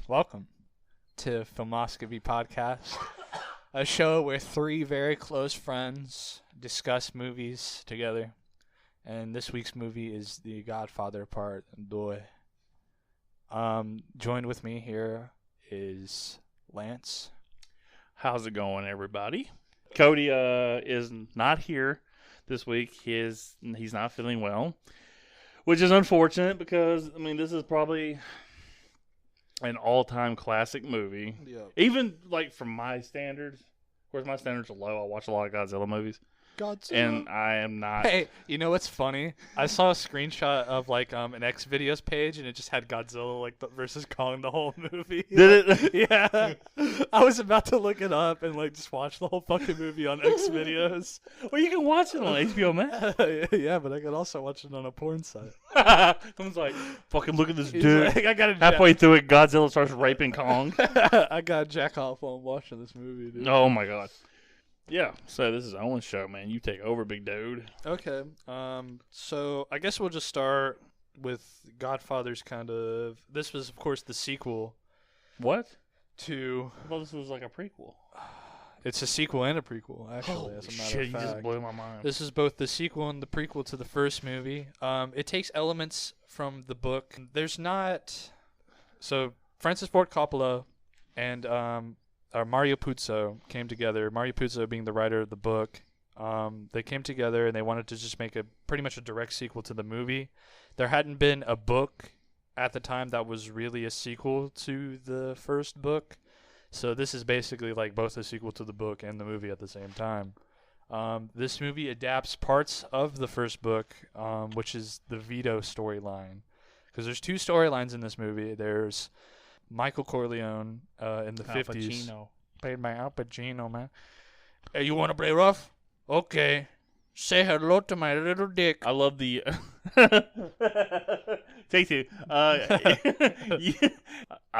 Welcome to Filmoscopy Podcast, a show where three very close friends discuss movies together. And this week's movie is The Godfather Part II. Joined with me here is Lance. How's it going, everybody? Cody is not here this week. He's not feeling well, which is unfortunate because, I mean, this is probably an all-time classic movie. Yep. Even, like, from my standards. Of course, my standards are low. I watch a lot of Godzilla movies. And I am not. Hey, you know what's funny? I saw a screenshot of like an X videos page, and it just had Godzilla like versus Kong the whole movie. Did it? Yeah. I was about to look it up and like just watch the whole fucking movie on X videos. Well, you can watch it on HBO Max. Yeah, but I could also watch it on a porn site. Someone's like, fucking look at this He's dude. like, I gotta Halfway through it, Godzilla starts raping Kong. I got jack off while I'm watching this movie, dude. Oh my god. Yeah, so this is Owen's show, man. You take over, big dude. Okay. So I guess we'll just start with Godfather's kind of. This was, of course, the sequel. What? To. I thought this was like a prequel. It's a sequel and a prequel, actually. As a matter Shit, of fact. you just blew my mind. This is both the sequel and the prequel to the first movie. It takes elements from the book. There's not. So Francis Ford Coppola and Mario Puzo came together. Mario Puzo being the writer of the book. They came together and they wanted to just make pretty much a direct sequel to the movie. There hadn't been a book at the time that was really a sequel to the first book. So this is basically like both a sequel to the book and the movie at the same time. This movie adapts parts of the first book, which is the Vito storyline. Because there's two storylines in this movie. There's Michael Corleone in the 50s. Pacino. Played by Al Pacino, man. Hey, you want to play rough? Okay. Say hello to my little dick. I love the... Take two. I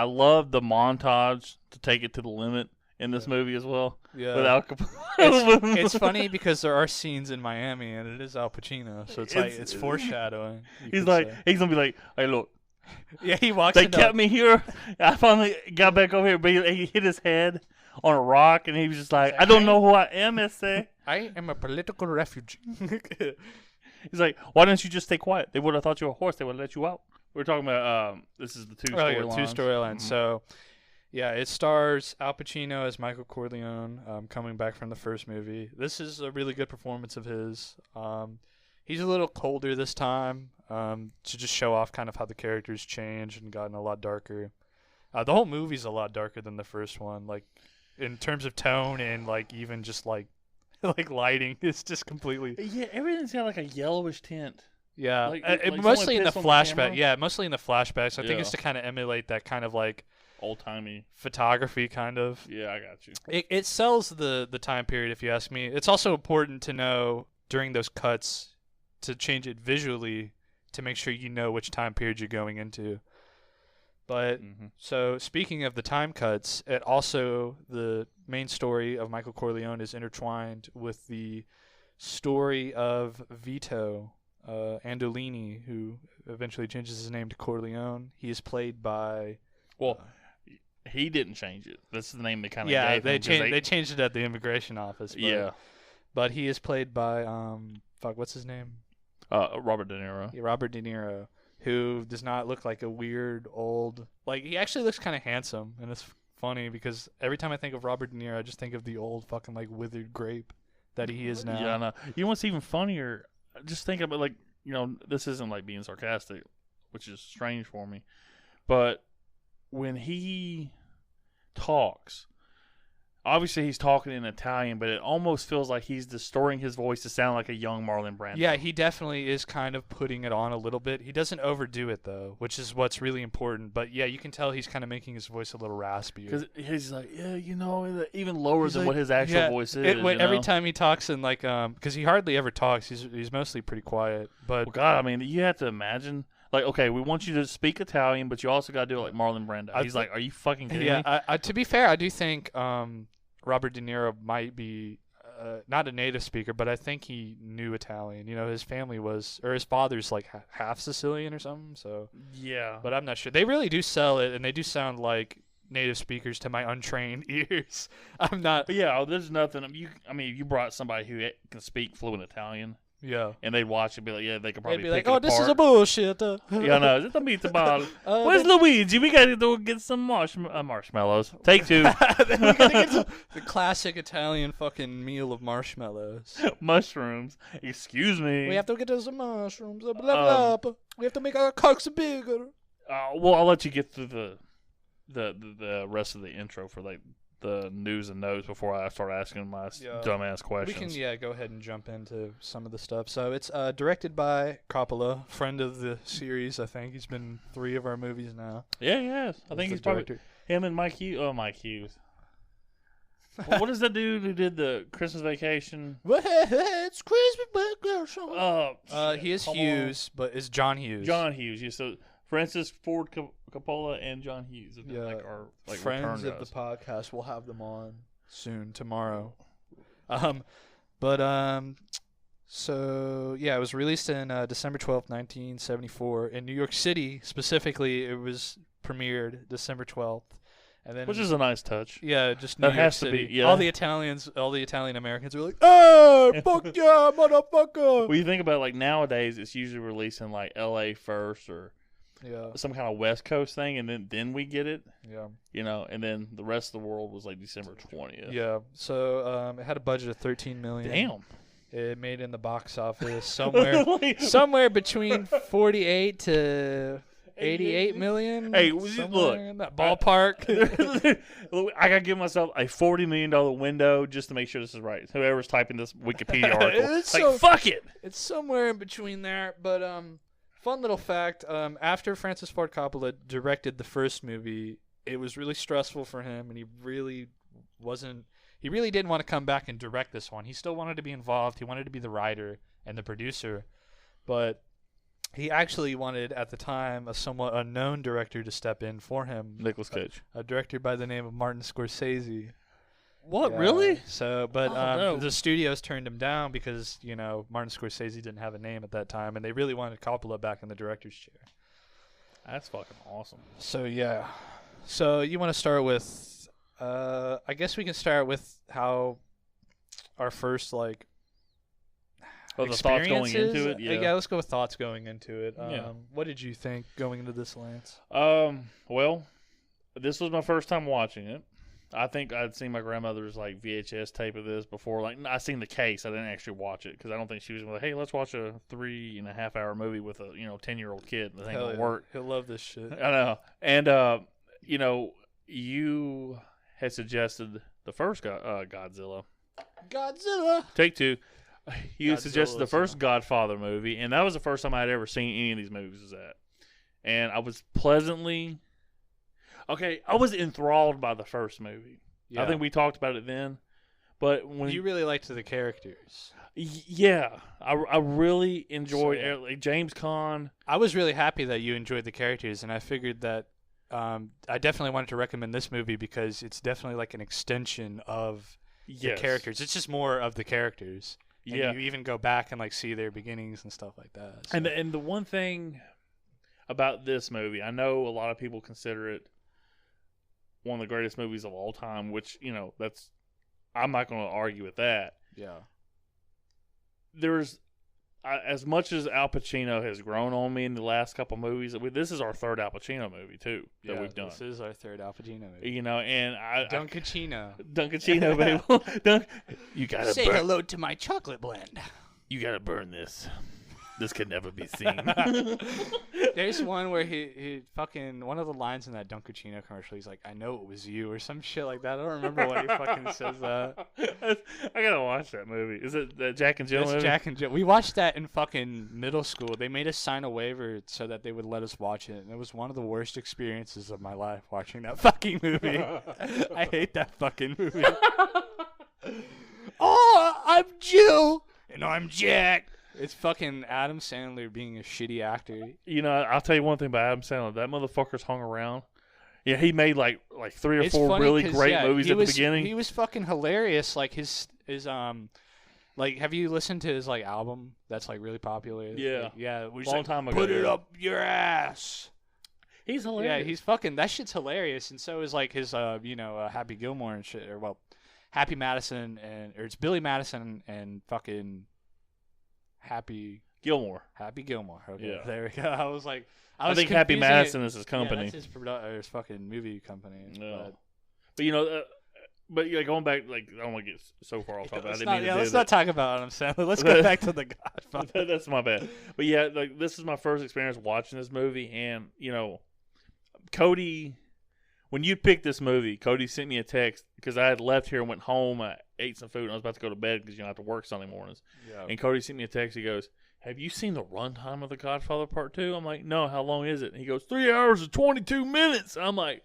love the montage to take it to the limit in this movie as well. Yeah. With Al Capone. It's funny because there are scenes in Miami and it is Al Pacino, so it's foreshadowing. He's gonna be like, hey, look. Yeah, he walks. They kept me here. I finally got back over here, but he hit his head on a rock, and he was just like, I don't know who I am, S.A. I am a political refugee. He's like, why didn't you just stay quiet? They would have thought you were a horse. They would have let you out. We were talking about, this is the two storylines. Two storylines. Mm-hmm. So, yeah, it stars Al Pacino as Michael Corleone, coming back from the first movie. This is a really good performance of his. He's a little colder this time, to just show off kind of how the characters changed and gotten a lot darker. The whole movie's a lot darker than the first one, like in terms of tone and like even just like like lighting. It's just completely. Yeah, everything's got like a yellowish tint. Yeah, like mostly in the flashback. camera? Yeah, mostly in the flashbacks. I think Yeah. it's to kind of emulate that kind of like Old-timey photography, kind of. Yeah, I got you. It sells the time period, if you ask me. It's also important to know during those cuts to change it visually to make sure you know which time period you're going into. But so speaking of the time cuts, it also the main story of Michael Corleone is intertwined with the story of Vito Andolini, who eventually changes his name to Corleone. He is played by he didn't change it. This is the name they kind of gave they him. changed. They changed it at the immigration office. But, but he is played by what's his name? Robert De Niro. Yeah, Robert De Niro, who does not look like a weird old. Like he actually looks kind of handsome, and it's funny because every time I think of Robert De Niro, I just think of the old fucking like withered grape that he is now. Yeah, no. You know what's even funnier? Just think about like this isn't like being sarcastic, which is strange for me, but when he talks, obviously he's talking in Italian, but it almost feels like he's distorting his voice to sound like a young Marlon Brando. Yeah, he definitely is kind of putting it on a little bit. He doesn't overdo it though, which is what's really important. But yeah, you can tell he's kind of making his voice a little raspy. Because he's like, even lower than what his actual voice is. Every time he talks in like, because he hardly ever talks. He's mostly pretty quiet. But well, God, I mean, you have to imagine. Like, okay, we want you to speak Italian, but you also got to do it like Marlon Brando. He's like, are you fucking kidding me? Yeah, to be fair, I do think Robert De Niro might be not a native speaker, but I think he knew Italian. You know, his family was, or his father's like half Sicilian or something. So Yeah. but I'm not sure. They really do sell it, and they do sound like native speakers to my untrained ears. I'm not. But yeah, there's nothing. I mean, if you brought somebody who can speak fluent Italian, Yeah. and they'd watch it and be like, yeah, they could They'd probably be pick like, it "Oh, this is a apart. bullshit." Yeah, no, it's a meatball. Where's they- Luigi? We gotta go get some marshmallows. Take 2. We gotta get the classic Italian fucking meal of marshmallows. Mushrooms. Excuse me. We have to get us some mushrooms. Blah, blah, blah. We have to make our cocks bigger. Well, I'll let you get through the rest of the intro for like the news and notes before I start asking my dumbass questions. We can go ahead and jump into some of the stuff. So it's directed by Coppola, friend of the series. I think he's been 3 of our movies now. Yeah, yes. I think he's probably him and Mike Hughes. Oh, Mike Hughes. What is that dude who did the Christmas Vacation? It's Christmas Vacation. He is Hughes, but it's John Hughes. John Hughes. Yeah, so Francis Ford Coppola and John Hughes. Are friends of the podcast. We'll have them on soon tomorrow. So yeah, it was released in December 12th, 1974 in New York City. Specifically, it was premiered December 12th. And then, which is a nice touch. Yeah, just New York York City. City. To be, yeah. All the Italian Americans were like, "Hey, fuck yeah, motherfucker!" Well, you think about it, like nowadays, it's usually released in like L.A. first or some kind of West Coast thing, and then we get it. Yeah, you know, and then the rest of the world was like December 20th. Yeah, so it had a budget of $13 million. Damn. It made in the box office somewhere between 48 to 88 million. Hey, look, in that ballpark. I gotta give myself a $40 million window just to make sure this is right. Whoever's typing this Wikipedia article, fuck it. It's somewhere in between there. But fun little fact: after Francis Ford Coppola directed the first movie, it was really stressful for him, and he really didn't want to come back and direct this one. He still wanted to be involved. He wanted to be the writer and the producer, but he actually wanted, at the time, a somewhat unknown director to step in for him. Nicolas Cage. A director by the name of Martin Scorsese. What, really? So, but the studios turned him down because, Martin Scorsese didn't have a name at that time, and they really wanted Coppola back in the director's chair. That's fucking awesome. So, yeah. So, you want to start with, I guess we can start with how our first, the thoughts going into it? Yeah, let's go with thoughts going into it. What did you think going into this, Lance? Well, this was my first time watching it. I think I'd seen my grandmother's VHS tape of this before. I seen the case. I didn't actually watch it because I don't think she was like, "Hey, let's watch a 3.5 hour movie with a 10-year-old kid." That ain't gonna work. He'll love this shit. I know. And you had suggested the first Godzilla. Take 2. You suggested the first Godfather movie, and that was the first time I had ever seen any of these movies at. And I was I was enthralled by the first movie. Yeah. I think we talked about it then. But when you really liked the characters. Yeah. I really enjoyed James Caan. I was really happy that you enjoyed the characters, and I figured that I definitely wanted to recommend this movie because it's definitely an extension of the characters. It's just more of the characters. And you even go back and see their beginnings and stuff like that. So. And the one thing about this movie, I know a lot of people consider it one of the greatest movies of all time, which I'm not going to argue with that. Yeah. There's as much as Al Pacino has grown on me in the last couple movies. This is our third Al Pacino movie too that we've done. This is our third Al Pacino movie. And Dunkachino, baby. You gotta say hello to my chocolate blend. You gotta burn this. This could never be seen. There's one where he fucking one of the lines in that Dunkachino commercial. He's like, "I know it was you" or some shit like that. I don't remember what he fucking says that. I gotta watch that movie. Is it the Jack and Jill movie? Jack and Jill. We watched that in fucking middle school. They made us sign a waiver so that they would let us watch it, and it was one of the worst experiences of my life watching that fucking movie. I hate that fucking movie. Oh, I'm Jill and I'm Jack. It's fucking Adam Sandler being a shitty actor. I'll tell you one thing about Adam Sandler. That motherfucker's hung around. Yeah, he made like 3 or 4 really great movies at the beginning. He was fucking hilarious. His Is like, have you listened to his like album that's like really popular? Yeah. Like, yeah. Long time ago. Put it up your ass. He's hilarious. Yeah, he's fucking. That shit's hilarious, and so is like his Happy Gilmore and shit, or Happy Madison or it's Billy Madison and fucking Happy Gilmore. Okay, Yeah. there we go. I think Happy Madison is his company. Yeah, that's his fucking movie company. Yeah. But but yeah, going back, like, I don't want to get so far off topic. Let's not talk about Adam Sandler. Let's go back to The Godfather. That's my bad. But yeah, like, this is my first experience watching this movie, and Cody, when you picked this movie, Cody sent me a text because I had left here and went home. I ate some food and I was about to go to bed because I have to work Sunday mornings. Yeah. And Cody sent me a text. He goes, "Have you seen the runtime of The Godfather Part II?" I'm like, "No, how long is it?" And he goes, 3 hours and 22 minutes. I'm like,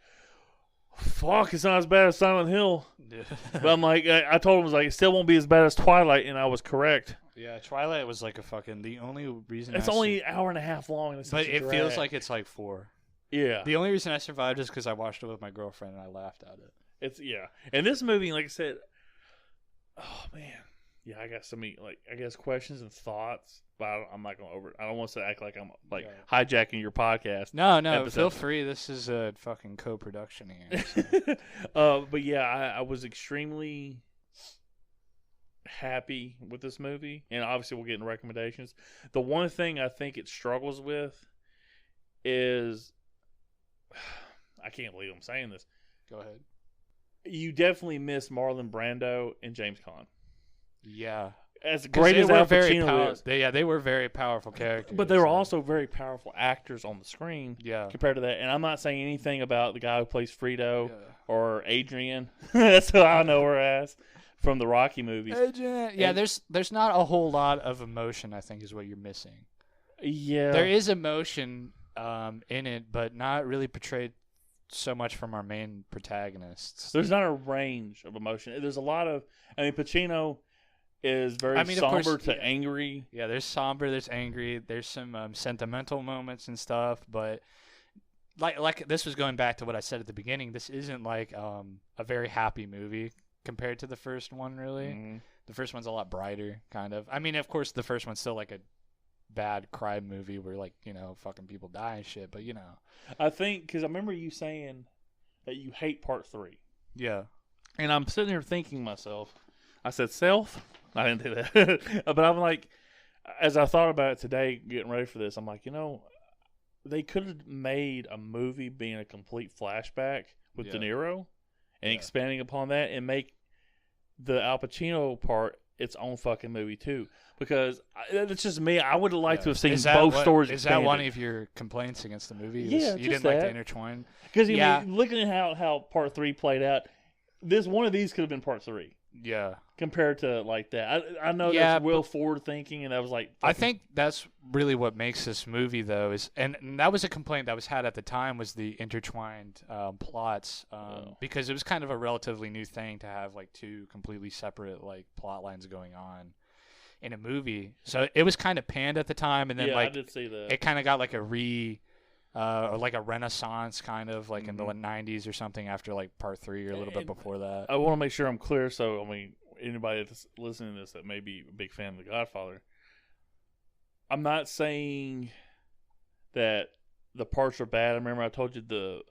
fuck, it's not as bad as Silent Hill. Yeah. But I'm like, I told him, I was like, it still won't be as bad as Twilight, and I was correct. Yeah, Twilight was like the only reason it's only an hour and a half long. And but it feels like it's like 4. Yeah. The only reason I survived is because I watched it with my girlfriend and I laughed at it. And this movie, like I said, oh man, yeah, I got so many, like, I guess questions and thoughts, but I'm not going to I don't want to act like I'm like hijacking your podcast. No, episode. Feel free. This is a fucking co-production here. So. But yeah, I was extremely happy with this movie, and obviously we'll get into recommendations. The one thing I think it struggles with is, I can't believe I'm saying this. Go ahead. You definitely miss Marlon Brando and James Caan. Yeah. As great as Al Pacino is. They were very powerful characters. But they were also very powerful actors on the screen. Yeah. Compared to that. And I'm not saying anything about the guy who plays Frito or Adrian. That's who I know her as from the Rocky movies. Adrian. Yeah, there's not a whole lot of emotion, I think, is what you're missing. Yeah. There is emotion in it, but not really portrayed so much from our main protagonists. There's not a range of emotion. There's a lot of, Pacino is very somber to angry. Yeah, there's somber, there's angry, there's some sentimental moments and stuff, but like this was going back to what I said at the beginning, this isn't like a very happy movie compared to the first one, really. Mm-hmm. The first one's a lot brighter, kind of. I mean, of course, the first one's still like a bad crime movie where, like, fucking people die and shit, but I think, because I remember you saying that you hate Part 3. Yeah. And I'm sitting here thinking to myself, I said, self? I didn't do that. But I'm like, as I thought about it today, getting ready for this, I'm like, they could have made a movie being a complete flashback with De Niro and expanding upon that and make the Al Pacino part its own fucking movie too. Because it's just me. I would have liked to have seen both stories expanded. Is that one of your complaints against the movie? Yeah, you didn't like to intertwine? Because looking at how Part 3 played out, one of these could have been Part 3. Yeah. Compared to like that. I know that's real forward thinking, and that was like... I think that's really what makes this movie, though, and that was a complaint that was had at the time, was the intertwined plots, because it was kind of a relatively new thing to have like two completely separate like plot lines going on in a movie. So it was kind of panned at the time, and then I did see that. It kind of got like a or like a renaissance kind of like in the 90s or something after like Part 3 or a little bit before that. I want to make sure I'm clear, so anybody that's listening to this that may be a big fan of The Godfather, I'm not saying that the parts are bad. I remember I told you the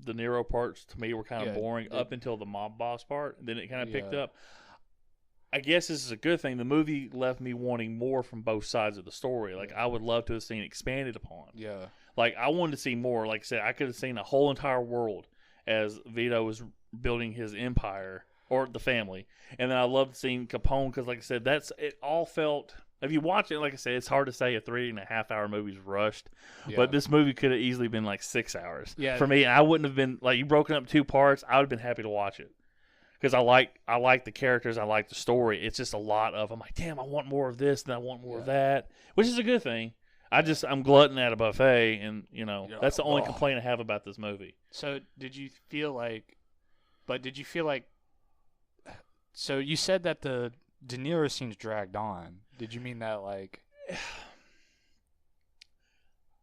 De Niro parts to me were kind of boring up until the mob boss part, and then it kind of picked up. I guess this is a good thing. The movie left me wanting more from both sides of the story. Like, I would love to have seen expanded upon. Yeah. Like, I wanted to see more. Like I said, I could have seen a whole entire world as Vito was building his empire, or the family. And then I loved seeing Capone because, like I said, it all felt... If you watch it, like I said, it's hard to say a 3.5-hour movie's rushed. Yeah. But this movie could have easily been like 6 hours. Yeah. For me, I wouldn't have been... Like, you broken up 2 parts, I would have been happy to watch it. Because I like the characters, I like the story. It's just a lot of... I'm like, damn, I want more of this, and I want more of that. Which is a good thing. I'm glutton at a buffet, and, that's the only complaint I have about this movie. So, did you feel like... So, you said that the De Niro scenes dragged on. Did you mean that, like...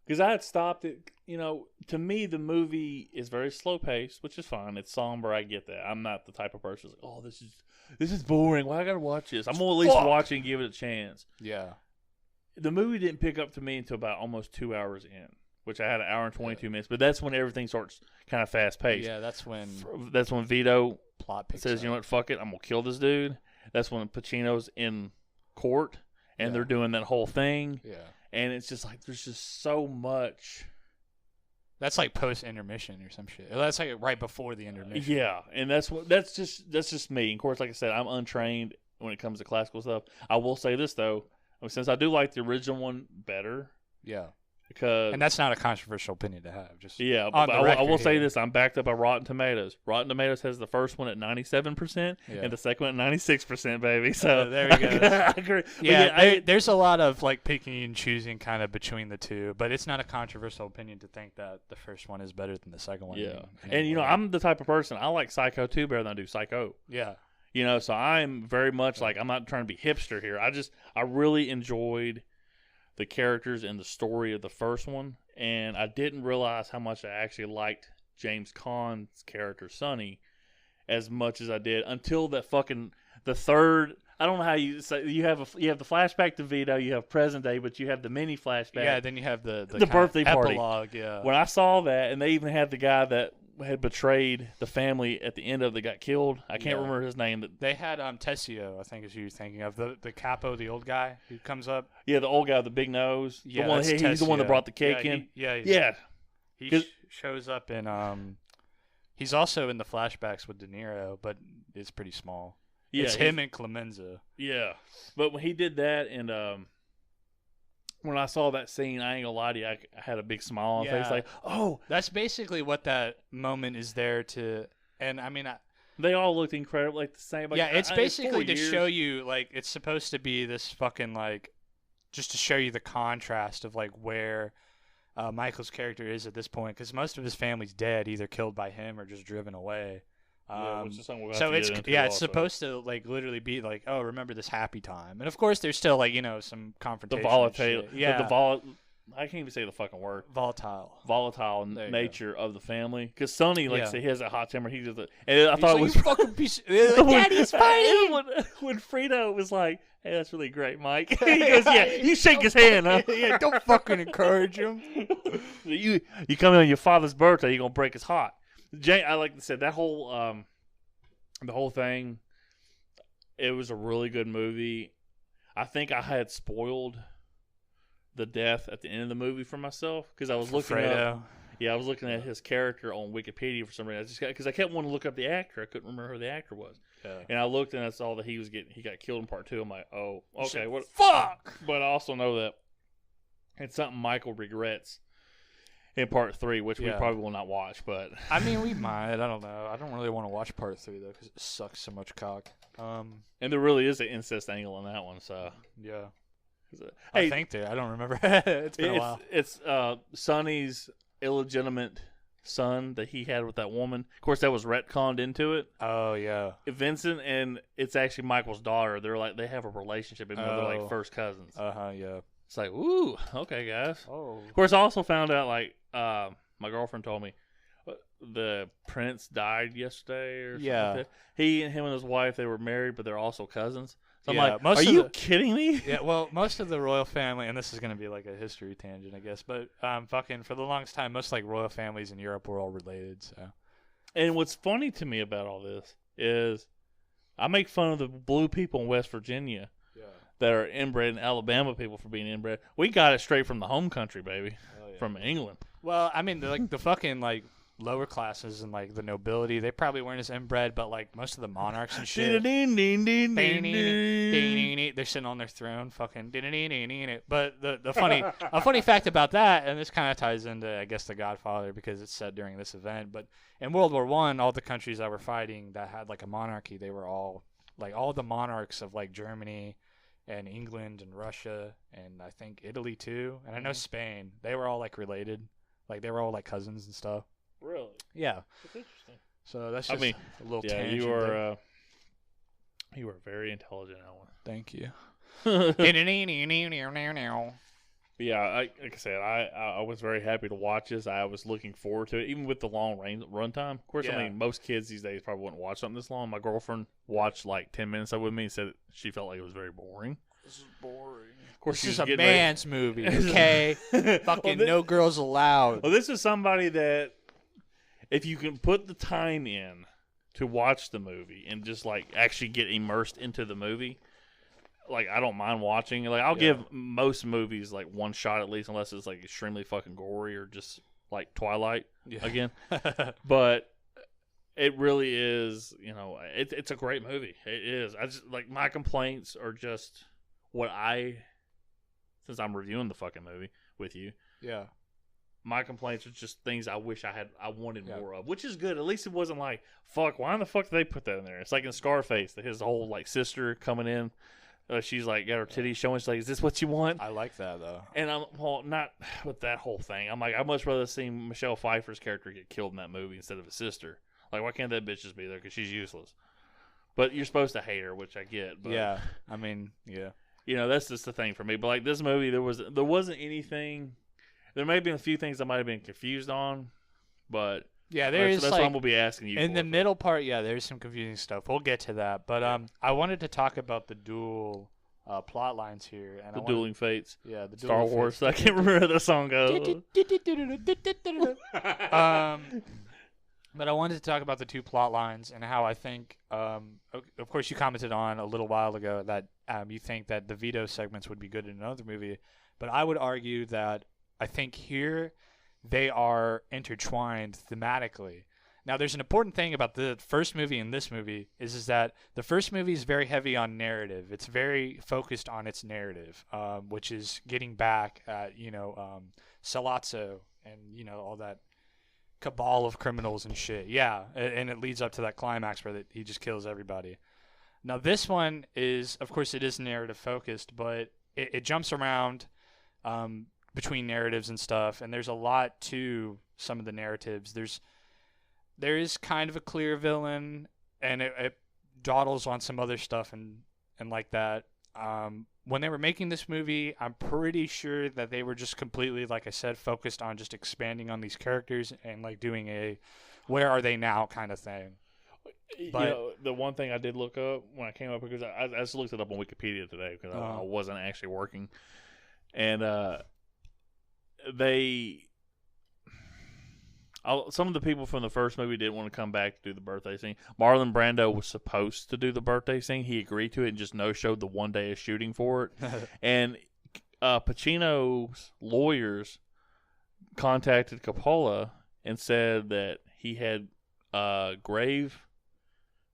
Because I had stopped it. To me, the movie is very slow paced, which is fine. It's somber. I get that. I'm not the type of person who's like, oh, this is boring. Why I gotta watch this? I'm gonna at least watch it and give it a chance. Yeah. The movie didn't pick up to me until about almost 2 hours in, which I had an hour and 22 minutes. But that's when everything starts kind of fast paced. Yeah, that's when Vito plot picks says, up. you know what, fuck it, I'm gonna kill this dude. That's when Pacino's in court and they're doing that whole thing. Yeah. And it's just like there's just so much. That's like post intermission or some shit. That's like right before the intermission. Yeah, and that's just me. Of course, like I said, I'm untrained when it comes to classical stuff. I will say this though, since I do like the original one better. Yeah. And that's not a controversial opinion to have. Just but I will say this: I'm backed up by Rotten Tomatoes. Rotten Tomatoes has the first one at 97% and the second one at 96%, baby. So there we go. I agree. Yeah, there's a lot of like picking and choosing kind of between the two, but it's not a controversial opinion to think that the first one is better than the second one. Yeah, and I'm the type of person I like Psycho 2 better than I do Psycho. Yeah. So I'm very much like I'm not trying to be hipster here. I really enjoyed the characters and the story of the first one, and I didn't realize how much I actually liked James Caan's character Sonny as much as I did until the third. I don't know how you say you have the flashback to Vito, you have present day, but you have the mini flashback. Yeah, then you have the birthday party epilogue. Yeah, when I saw that, and they even had the guy that had betrayed the family at the end of that got killed. I can't remember his name. They had Tessio, I think is who you're thinking of. The capo, the old guy who comes up. Yeah, the old guy with the big nose. Yeah, he's the one that brought the cake in. He shows up in he's also in the flashbacks with De Niro, but it's pretty small. Yeah, it's him and Clemenza. Yeah, but when he did that, and when I saw that scene, I ain't gonna lie to you, I had a big smile on my face, like, oh, that's basically what that moment is there to. And I mean, they all looked incredible, like the same. Like, it's basically to show you, like, it's supposed to be this fucking like, just to show you the contrast of like where Michael's character is at this point, because most of his family's dead, either killed by him or just driven away. Which is something we'll have so to it's get into it's also. supposed to like literally be like, oh, remember this happy time, and of course there's still like some confrontation. The volatile, yeah, I can't even say the fucking word. Volatile nature of the family. Because Sonny, like I say, he has that hot temper. He just, and I He's thought like, it was you fucking piece. Daddy's fighting. When Frito was like, "Hey, that's really great, Mike." He goes, "Yeah, you shake his hand, huh? Yeah, don't fucking encourage him. You come in on your father's birthday, you're gonna break his heart." I like to say that whole the whole thing. It was a really good movie. I think I had spoiled the death at the end of the movie for myself because I was looking up. Yeah, I was looking at his character on Wikipedia for some reason. Because I kept wanting to look up the actor. I couldn't remember who the actor was. Yeah. And I looked and I saw that he got killed in part 2. I'm like, oh, okay, what? Fuck. But I also know that it's something Michael regrets in part 3, which we probably will not watch. But I mean, we might. I don't know. I don't really want to watch part 3 though because it sucks so much cock. And there really is an incest angle in that one. So yeah. Hey, I think I don't remember. It's been a while. It's Sonny's illegitimate son that he had with that woman. Of course, that was retconned into it. Oh yeah, Vincent, and it's actually Michael's daughter. They have a relationship, even though they're like first cousins. Yeah. It's like, ooh, okay, guys. Oh. Of course, I also found out like my girlfriend told me the prince died yesterday or something like that. Him and his wife, they were married, but they're also cousins. So I'm like, are you kidding me? Yeah, well, most of the royal family, and this is going to be like a history tangent, I guess, but fucking for the longest time, most like royal families in Europe were all related. So, and what's funny to me about all this is I make fun of the blue people in West Virginia that are inbred, and Alabama people for being inbred. We got it straight from the home country, baby, from England. Well, I mean, like the fucking like lower classes and like the nobility, they probably weren't as inbred, but like most of the monarchs and shit, they're sitting on their throne, fucking. But a funny fact about that, and this kind of ties into, I guess, The Godfather because it's set during this event. But in World War I, all the countries that were fighting that had like a monarchy, they were all like all the monarchs of like Germany and England and Russia and I think Italy too, and I know Spain. They were all like related, like they were all like cousins and stuff. Really? Yeah. That's interesting. So that's just a little tangent. You are very intelligent, Owen. Thank you. Yeah, like I said, I was very happy to watch this. I was looking forward to it, even with the long runtime. Of course, I mean, most kids these days probably wouldn't watch something this long. My girlfriend watched like 10 minutes of it with me and said she felt like it was very boring. This is boring. Of course, this is a man's movie, okay? Fucking no girls allowed. Well, this is somebody that if you can put the time in to watch the movie and just like actually get immersed into the movie, like I don't mind watching. Like I'll give most movies like one shot at least, unless it's like extremely fucking gory or just like Twilight again. But it really is, you know, it's a great movie. It is. I just like my complaints are just what since I'm reviewing the fucking movie with you. Yeah. My complaints are just things I wish I wanted more of, which is good. At least it wasn't like, fuck, why in the fuck did they put that in there? It's like in Scarface, his whole like sister coming in. She's like got her titties showing. She's like, "Is this what you want?" I like that though. And I'm not with that whole thing. I'm like, I'd much rather see Michelle Pfeiffer's character get killed in that movie instead of his sister. Like, why can't that bitch just be there? Because she's useless. But you're supposed to hate her, which I get. But, yeah, I mean, yeah. You know, that's just the thing for me. But like this movie, there wasn't anything. There may have been a few things I might have been confused on, but. Yeah, that's what I'm gonna be asking you. In the middle part, there's some confusing stuff. We'll get to that, but I wanted to talk about the dual plot lines here, and dueling fates. Yeah, the Star Wars. I can't remember how the song goes. But I wanted to talk about the two plot lines and how I think. Of course, you commented on a little while ago that you think that the Vito segments would be good in another movie, but I would argue that I think here. They are intertwined thematically. Now, there's an important thing about the first movie and this movie is that the first movie is very heavy on narrative. It's very focused on its narrative, which is getting back at, Salazzo and, all that cabal of criminals and shit. Yeah, and it leads up to that climax where he just kills everybody. Now, this one is, of course, it is narrative focused, but it jumps around between narratives and stuff, and there's a lot to some of the narratives. There is kind of a clear villain, and it dawdles on some other stuff and like that. When they were making this movie, I'm pretty sure that they were just completely, like I said, focused on just expanding on these characters and like doing a where are they now kind of thing. But the one thing I did look up when I came up, because I just looked it up on Wikipedia today because I wasn't actually working, and some of the people from the first movie didn't want to come back to do the birthday scene. Marlon Brando was supposed to do the birthday scene. He agreed to it and just no-showed the one day of shooting for it. And Pacino's lawyers contacted Coppola and said that he had grave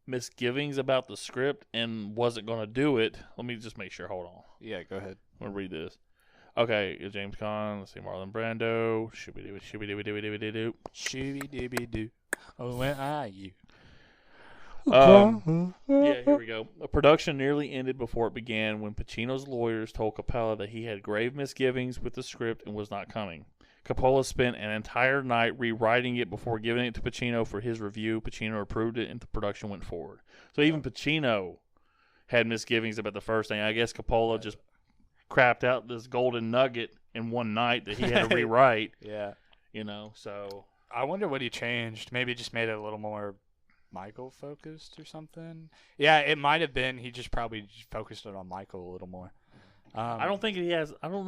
misgivings about the script and wasn't going to do it. Let me just make sure. Hold on. Yeah, go ahead. I'm going to read this. Okay, James Caan. Let's see, Marlon Brando. Shooby-dooby-dooby-dooby-doo. Shooby-dooby-doo. Oh, where are you? Yeah, here we go. Production nearly ended before it began when Pacino's lawyers told Coppola that he had grave misgivings with the script and was not coming. Coppola spent an entire night rewriting it before giving it to Pacino for his review. Pacino approved it, and the production went forward. So even Pacino had misgivings about the first thing. I guess Coppola just crapped out this golden nugget in one night that he had to rewrite. Yeah. So. I wonder what he changed. Maybe just made it a little more Michael focused or something. Yeah, it might have been. He just probably focused it on Michael a little more. I don't think he has. I don't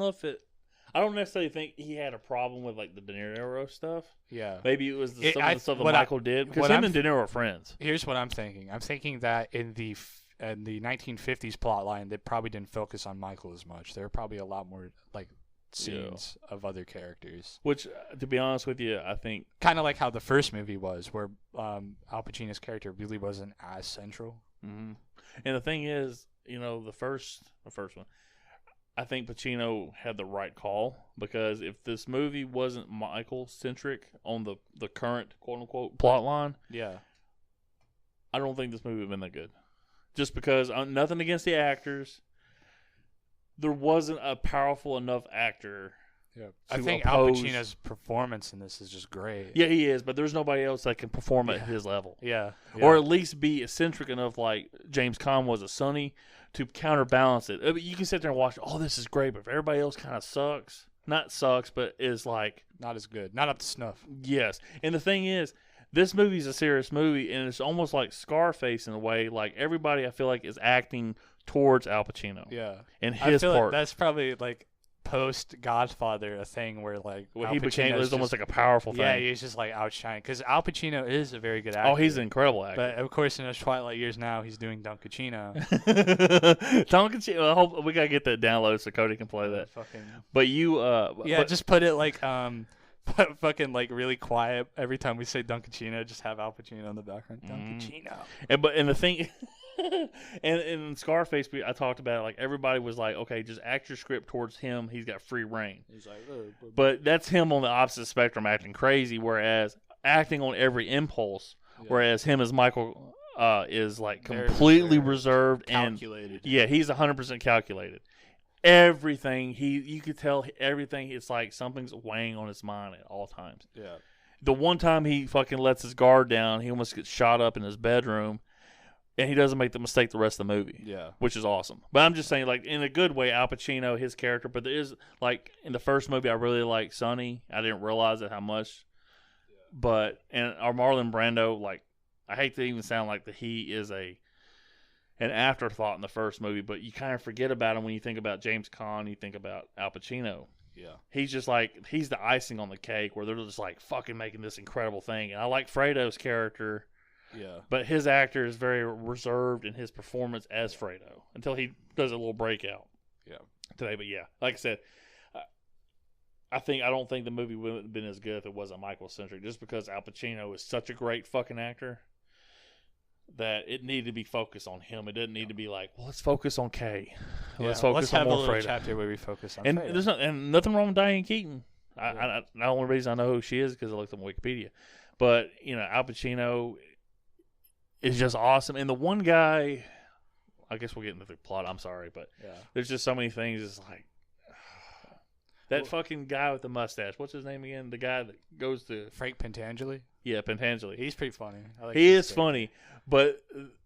necessarily think he had a problem with like the De Niro stuff. Yeah. Maybe it was some of the stuff that Michael did. Because him and De Niro are friends. Here's what I'm thinking. I'm thinking that in the 1950s plotline, they probably didn't focus on Michael as much. There were probably a lot more like scenes of other characters. Which, to be honest with you, I think kind of like how the first movie was, where Al Pacino's character really wasn't as central. Mm-hmm. And the thing is, the first one, I think Pacino had the right call, because if this movie wasn't Michael centric on the current quote unquote plot line, I don't think this movie would have been that good. Just because, nothing against the actors, there wasn't a powerful enough actor. Yeah, I think Al Pacino's performance in this is just great. Yeah, he is, but there's nobody else that can perform at his level. Yeah. Or at least be eccentric enough, like James Caan was a Sonny, to counterbalance it. I mean, you can sit there and watch, oh, this is great, but if everybody else kind of sucks, not sucks, but is like not as good, not up to snuff. Yes, and the thing is, this movie's a serious movie, and it's almost like Scarface in a way. Like everybody, I feel like, is acting towards Al Pacino. Yeah, and his I feel part. Like that's probably like post Godfather a thing where like well, he became it was almost like a powerful thing. Yeah, he's just like outshining because Al Pacino is a very good actor. Oh, he's an incredible actor. But of course, in his twilight years now, he's doing Don Pacino. Don Pacino. I hope we gotta get that download so Cody can play that. Fucking. But you, just put it like fucking like really quiet every time we say Don Pacino. Just have Al Pacino in the background. Don Pacino. And the thing. and in Scarface, I talked about it, like everybody was like, okay, just act your script towards him. He's got free reign. He's like, but that's him on the opposite spectrum acting crazy, whereas acting on every impulse, whereas him as Michael is like completely reserved calculated. And he's 100% calculated. Everything you could tell everything. It's like something's weighing on his mind at all times. Yeah. The one time he fucking lets his guard down, he almost gets shot up in his bedroom. And he doesn't make the mistake the rest of the movie. Yeah. Which is awesome. But I'm just saying, like, in a good way, Al Pacino, his character. But there is, like, in the first movie, I really like Sonny. I didn't realize it how much. Yeah. But, and our Marlon Brando, like, I hate to even sound like that he is an afterthought in the first movie. But you kind of forget about him when you think about James Caan, you think about Al Pacino. Yeah. He's just like, he's the icing on the cake where they're just, like, fucking making this incredible thing. And I like Fredo's character. Yeah, but his actor is very reserved in his performance as Fredo until he does a little breakout. Yeah, today. But like I said, I don't think the movie would have been as good if it wasn't Michael centric. Just because Al Pacino is such a great fucking actor that it needed to be focused on him. It didn't need to be like, well, let's focus on Kay. Let's focus on more Fredo. Let's have a chapter where we focus on and Fredo. There's nothing wrong with Diane Keaton. The only reason I know who she is because I looked on Wikipedia. But Al Pacino is just awesome. And the one guy, I guess we'll get into the plot. I'm sorry, but there's just so many things. It's like that fucking guy with the mustache. What's his name again? The guy that goes to Frank Pentangeli. Yeah, Pentangeli. He's pretty funny. He is funny, but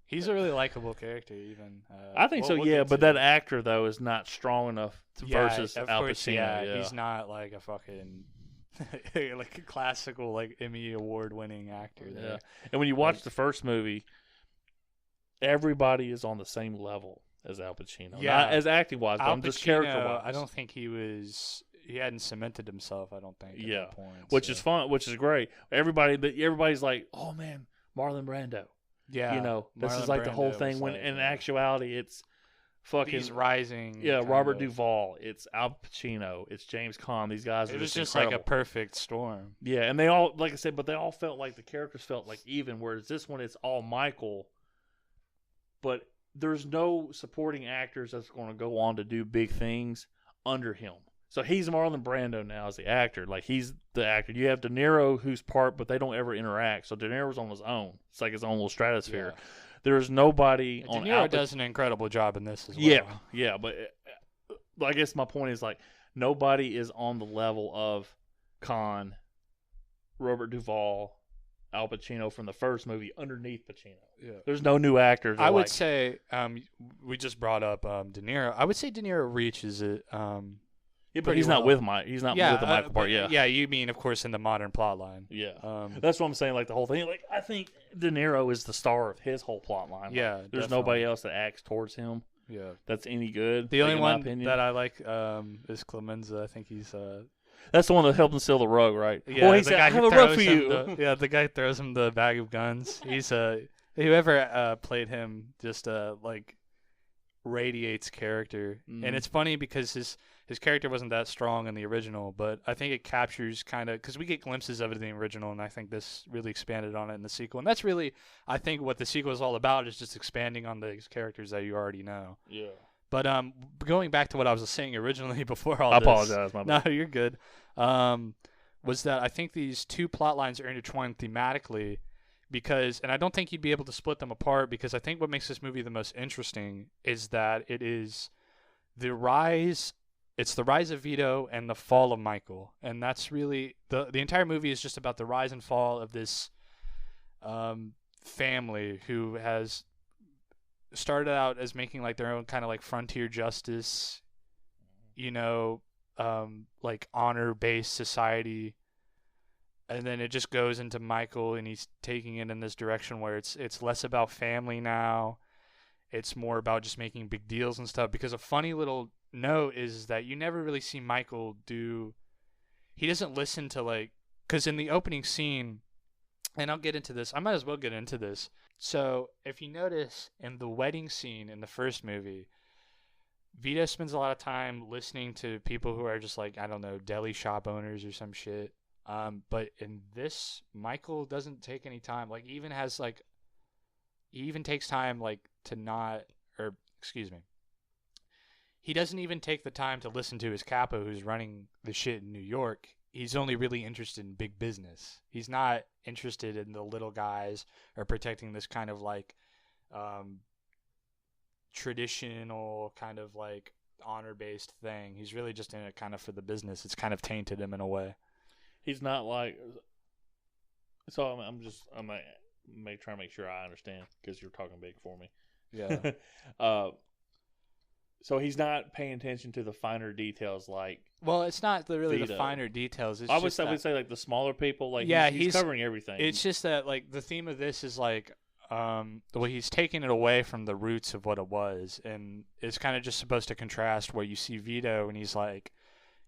he's a really likable character. Even I think so. Yeah, but that actor though is not strong enough versus Al Pacino. Yeah, he's not like a fucking. like a classical, like Emmy award-winning actor. There. And when you watch the first movie, everybody is on the same level as Al Pacino. Yeah, not as acting-wise, but just character-wise. I don't think he hadn't cemented himself. I don't think. At that point, which is fun, which is great. Everybody's like, oh man, Marlon Brando. Yeah, this is like the whole thing. When in actuality, it's. Fucking he's rising. Yeah, Robert Duvall. It's Al Pacino. It's James Caan. These guys are just incredible. Like a perfect storm. Yeah, and they all, like I said, but they all felt like the characters felt like even. Whereas this one, it's all Michael. But there's no supporting actors that's going to go on to do big things under him. So he's Marlon Brando now as the actor. Like he's the actor. You have De Niro who's part, but they don't ever interact. So De Niro's on his own. It's like his own little stratosphere. Yeah. There's nobody on. De Niro does an incredible job in this as well. Yeah, but I guess my point is like nobody is on the level of Caan, Robert Duvall, Al Pacino from the first movie underneath Pacino. Yeah, there's no new actors. I would say we just brought up De Niro. I would say De Niro reaches it. Yeah, but he's not with Mike. He's not with the Michael part. Yeah, yeah. You mean, of course, in the modern plot line. Yeah, that's what I'm saying. Like the whole thing. Like I think De Niro is the star of his whole plot line. Yeah, like, there's nobody else that acts towards him. Yeah, that's any good. The only one that I like is Clemenza. I think he's. That's the one that helped him steal the rug, right? Yeah, well, he said, "I have a rug for you." The guy throws him the bag of guns. He's whoever played him just like radiates character, and it's funny because his character wasn't that strong in the original, but I think it captures kind of because we get glimpses of it in the original, and I think this really expanded on it in the sequel, and that's really I think what the sequel is all about is just expanding on these characters that you already know. Yeah. But going back to what I was saying originally before all I apologize, my bad. No, you're good. Was that I think these two plot lines are intertwined thematically because, and I don't think you'd be able to split them apart because I think what makes this movie the most interesting is that it is the rise of Vito and the fall of Michael. And that's really, the entire movie is just about the rise and fall of this family who has started out as making like their own kind of like frontier justice, like honor-based society, and then it just goes into Michael, and he's taking it in this direction where it's less about family now. It's more about just making big deals and stuff. Because a funny little note is that you never really see Michael do. He doesn't listen to like, because in the opening scene, and I'll get into this. I might as well get into this. So if you notice in the wedding scene in the first movie, Vito spends a lot of time listening to people who are just like, I don't know, deli shop owners or some shit. But in this, Michael doesn't take any time. Like, he even takes time, like, he doesn't even take the time to listen to his capo who's running the shit in New York. He's only really interested in big business. He's not interested in the little guys or protecting this kind of, like, traditional kind of, like, honor-based thing. He's really just in it kind of for the business. It's kind of tainted him in a way. He's not like. So I'm trying to make sure I understand because you're talking big for me. Yeah. So he's not paying attention to the finer details, like. Well, it's not really Vito. the finer details. It's I would say like the smaller people. Like, yeah, he's covering everything. It's just that like the theme of this is like, he's taking it away from the roots of what it was, and it's kind of just supposed to contrast where you see Vito, and he's like.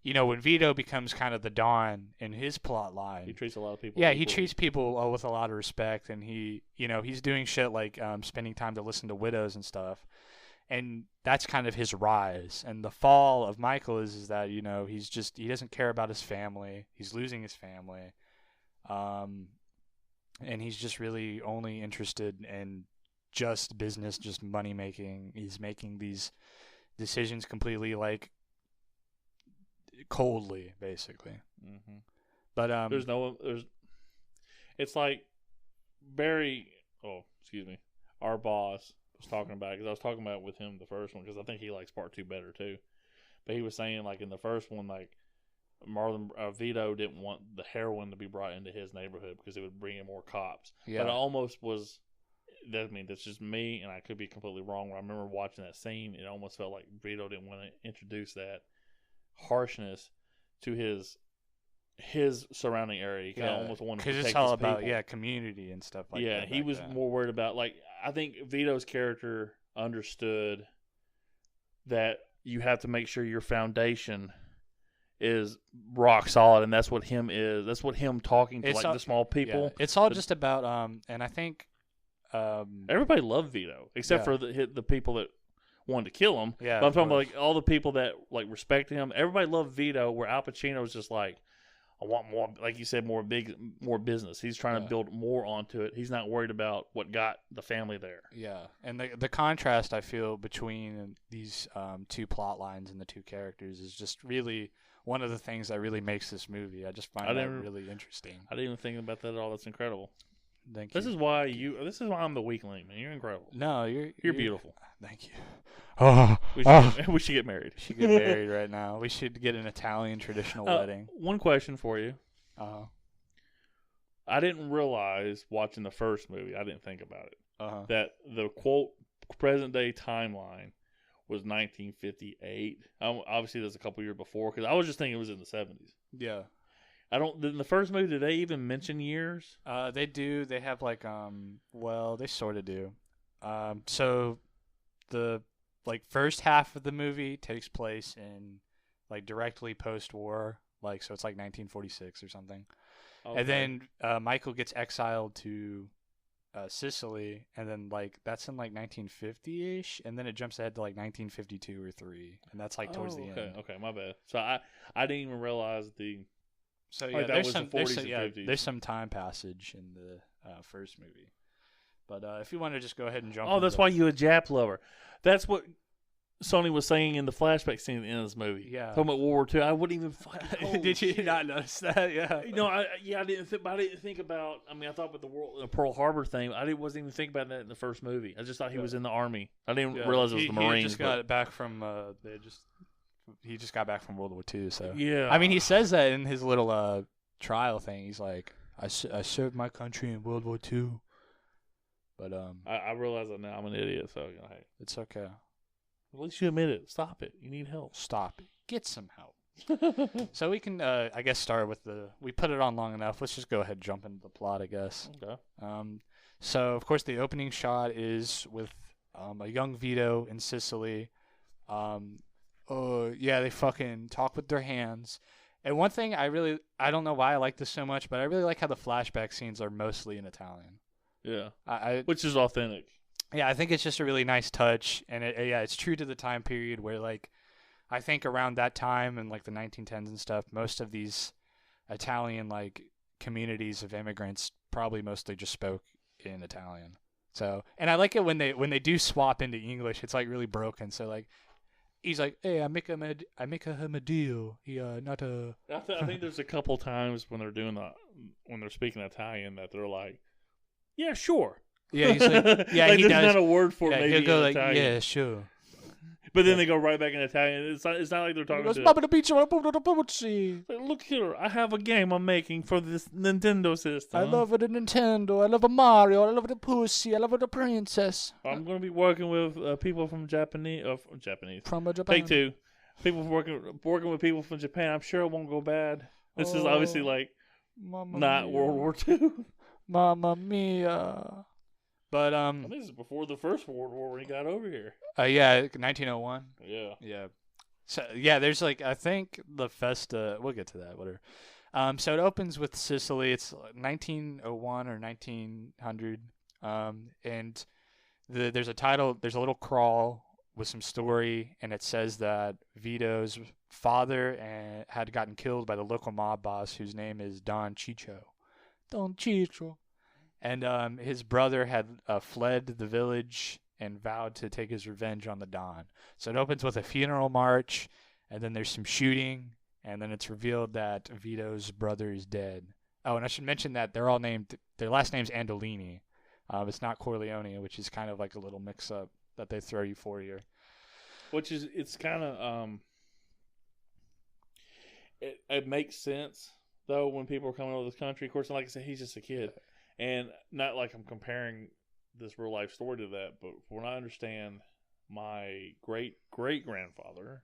When Vito becomes kind of the Don in his plot line, he treats a lot of people. Yeah, he treats people with a lot of respect, and he's doing shit like spending time to listen to widows and stuff, and that's kind of his rise. And the fall of Michael is that he doesn't care about his family. He's losing his family, and he's just really only interested in just business, just money making. He's making these decisions completely like. Coldly, basically. Mm-hmm. But it's like Barry. Oh, excuse me. Our boss was talking about it because I was talking about it with him the first one because I think he likes part 2 better too. But he was saying like in the first one, like Vito didn't want the heroin to be brought into his neighborhood because it would bring in more cops. Yeah. But it almost was. That's just me, and I could be completely wrong. When I remember watching that scene, it almost felt like Vito didn't want to introduce that harshness to his surrounding area. He kind of almost wanted to protect his people. Because it's all about community and stuff like that. Yeah, he was more worried about like I think Vito's character understood that you have to make sure your foundation is rock solid, and that's what him is. That's what him talking to the small people. Yeah. It's all just about and I think everybody loved Vito except for the people that wanted to kill him. Yeah, but I'm talking about like all the people that like respected him. Everybody loved Vito, where Al Pacino was just like, I want more, like you said, more business. He's trying to build more onto it. He's not worried about what got the family there. Yeah, and the contrast I feel between these two plot lines and the two characters is just really one of the things that really makes this movie. I just find that really interesting. I didn't even think about that at all. That's incredible. Thank you. This is why I'm the weak link, man. You're incredible. No, you're beautiful. Thank you. We should get married. We should get married right now. We should get an Italian traditional wedding. One question for you. Uh-huh. I didn't realize watching the first movie, I didn't think about it, that the quote present day timeline was 1958. Obviously, there's a couple years before because I was just thinking it was in the 70s. Yeah. In the first movie, did they even mention years? They do. They have like they sort of do. So the first half of the movie takes place in like directly post-war, so it's like 1946 or something. Okay. And then Michael gets exiled to Sicily, and then that's in 1950-ish, and then it jumps ahead to 1952 or 3, and that's towards the end. Okay, my bad. So I didn't even realize the. So yeah, there's some time passage in the first movie, but if you want to just go ahead and jump. Oh, that's why you're a Jap lover. That's what Sony was saying in the flashback scene at the end of this movie. Yeah, talking about World War II. I wouldn't even fucking. Did you not notice that? Yeah. I didn't think about. I mean, I thought about the Pearl Harbor thing. I wasn't even thinking about that in the first movie. I just thought he was in the army. I didn't realize it was the Marines. He just got back from. He just got back from World War II, so yeah. I mean, he says that in his little trial thing. He's like, I served my country in World War II. But I realize that now. I'm an idiot, so hey, it's okay. at least you admit it. Stop it. You need help. Stop it. Get some help. So we can, I guess, start with we put it on long enough. Let's just go ahead and jump into the plot, I guess. Okay. So, of course, the opening shot is with a young Vito in Sicily. They fucking talk with their hands. And one thing I don't know why I like this so much, but I really like how the flashback scenes are mostly in Italian. Yeah. Which is authentic. Yeah, I think it's just a really nice touch. And it's true to the time period where, like, I think around that time in like the 1910s and stuff, most of these Italian like communities of immigrants probably mostly just spoke in Italian. So, and I like it when they do swap into English. It's like really broken. So like, he's like, "Hey, I make him a deal. Not a." I think there's a couple times when they're speaking Italian that they're like, "Yeah, sure." Yeah, he's like, yeah, like he does. does. Not a word for yeah, maybe he'll go in like, Italian. "Yeah, sure." But then they go right back in Italian. It's not like they're talking He goes, to. "Papa the pizza, like, Look here, I have a game I'm making for this Nintendo system. I love the Nintendo. I love a Mario. I love the pussy. I love the princess. I'm going to be working with people from Japanese. From Japan. Take two. People working with people from Japan. I'm sure it won't go bad. This is obviously like not mia. World War II. Mamma mia. But I think this is before the First World War when he got over here. 1901. Yeah. Yeah. So yeah, there's like I think the Festa. We'll get to that. Whatever. So it opens with Sicily. It's 1901 or 1900. And there's a title. There's a little crawl with some story, and it says that Vito's father had gotten killed by the local mob boss, whose name is Don Ciccio. Don Ciccio. And his brother had fled the village and vowed to take his revenge on the Don. So it opens with a funeral march, and then there's some shooting, and then it's revealed that Vito's brother is dead. Oh, and I should mention that they're all named, their last name's Andolini. It's not Corleone, which is kind of like a little mix-up that they throw you for here. Which is, it's kind of, it makes sense, though, when people are coming over this country. Of course, like I said, he's just a kid. And not like I'm comparing this real life story to that, but from what I understand, my great-great-grandfather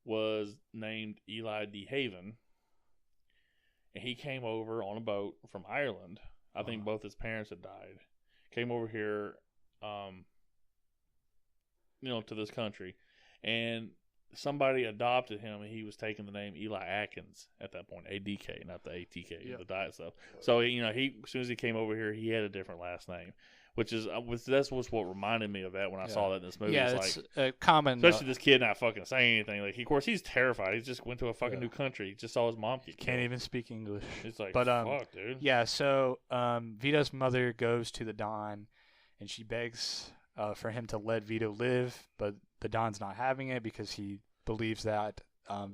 was named Eli de Haven, and he came over on a boat from Ireland. I think both his parents had died. Came over here, to this country, and somebody adopted him, and he was taking the name Eli Atkins at that point, ADK, not the ATK, the diet stuff. So he as soon as he came over here, he had a different last name, which is that's what reminded me of that when I saw that in this movie. Yeah, it's like a common, especially this kid not fucking saying anything. Like, of course, he's terrified. He just went to a fucking new country. He just saw his mom get killed. Can't even speak English. It's like, but fuck, dude. Yeah. So Vito's mother goes to the Don, and she begs for him to let Vito live, but the Don's not having it because he believes that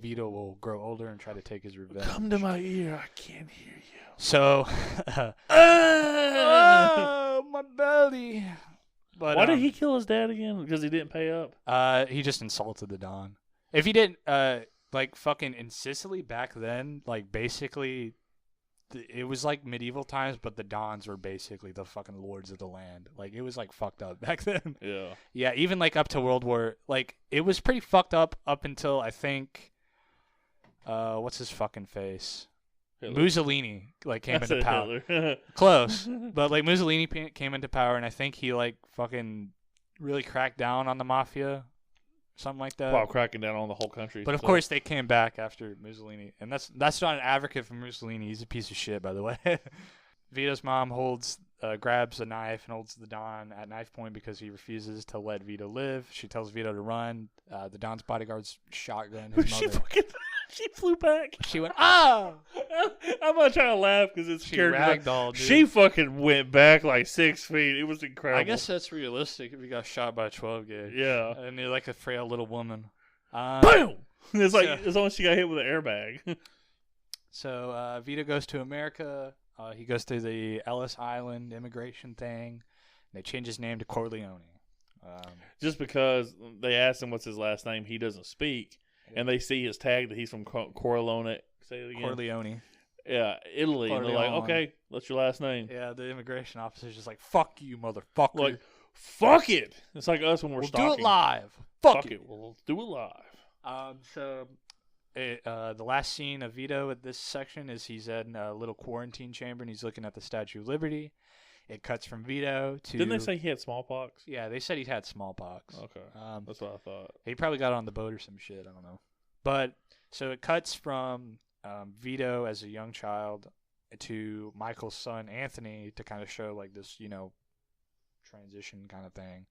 Vito will grow older and try to take his revenge. Come to my ear, I can't hear you. So, oh, my belly. But why did he kill his dad again? Because he didn't pay up? He just insulted the Don. If he didn't, fucking in Sicily back then, like, basically, it was like medieval times, but the Dons were basically the fucking lords of the land. Like, it was like fucked up back then. Yeah. Yeah, even like up to World War, like, it was pretty fucked up until I think, what's his fucking face? Hitler. Mussolini came into power. Close, but like Mussolini came into power, and I think he like fucking really cracked down on the mafia. Something like that. While cracking down on the whole country. But of course they came back after Mussolini. And that's not an advocate for Mussolini. He's a piece of shit, by the way. Vito's mom grabs a knife and holds the Don at knife point because he refuses to let Vito live. She tells Vito to run. The Don's bodyguards shotgun his mother. She flew back. She went, ah! I'm not trying to laugh because it's she ragdolled, dude. She fucking went back like 6 feet. It was incredible. I guess that's realistic if you got shot by a 12 gauge. Yeah. And you're like a frail little woman. Boom! It's like as long as she got hit with an airbag. So Vito goes to America. He goes through the Ellis Island immigration thing. They change his name to Corleone. Just because they asked him what's his last name, he doesn't speak. And they see his tag that he's from Corleone. Say it again. Corleone. Italy, and they're like, Corleone. okay, that's your last name. Yeah, the immigration officer's just like, fuck you, motherfucker. Like, fuck it. It's like us when we're we'll stalking. do it live. Fuck it. We'll do it live. The last scene of Vito at this section is he's in a little quarantine chamber and he's looking at the Statue of Liberty. It cuts from Vito to... Didn't they say he had smallpox? Yeah, they said he had smallpox. Okay, that's what I thought. He probably got on the boat or some shit. I don't know. But, so it cuts from Vito as a young child to Michael's son, Anthony, to kind of show, like, this, transition kind of thing.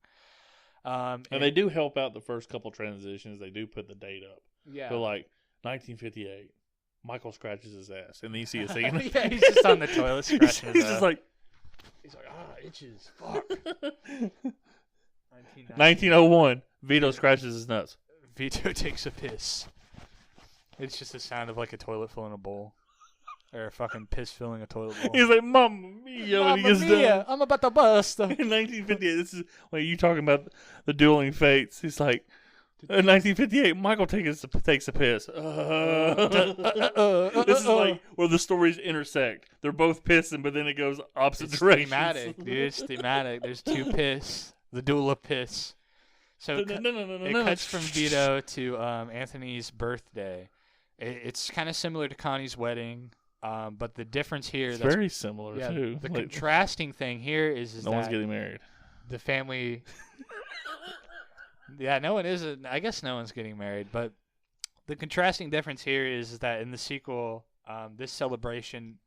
And they do help out the first couple transitions. They do put the date up. Yeah. So, like, 1958, Michael scratches his ass. And then you see a scene. Yeah, he's just on the toilet scratching his He's ass. just like... He's like, itches. Fuck. 1901, Vito scratches his nuts. Vito takes a piss. It's just the sound of like a toilet filling a bowl. Or a fucking piss filling a toilet bowl. He's like, Mamma Mia, when he gets done. I'm about to bust. In 1958, this is when you talking about the dueling fates. He's like, in 1958, Michael takes a piss. This is like where the stories intersect. They're both pissing, but then it goes opposite directions. Thematic, dude. It's thematic. There's two piss. The duel of piss. So it cuts from Vito to Anthony's birthday. It's kind of similar to Connie's wedding, but the difference here... It's very similar, too. The contrasting thing here is no one's getting married. The family... Yeah, no one is. I guess no one's getting married, but the contrasting difference here is that in the sequel, this celebration,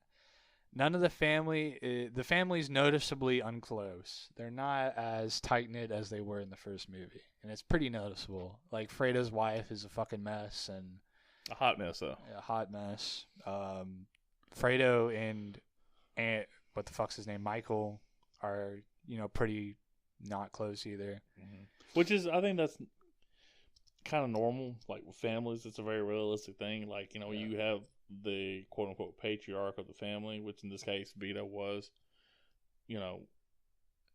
none of the family's noticeably unclose. They're not as tight-knit as they were in the first movie, and it's pretty noticeable. Like, Fredo's wife is a fucking mess, and... A hot mess, though. A hot mess. Fredo and what the fuck's his name, Michael, are, pretty not close either. Mm-hmm. Which is, I think that's kind of normal. Like with families, it's a very realistic thing. Like, you have the quote unquote patriarch of the family, which in this case Vito was. Yeah,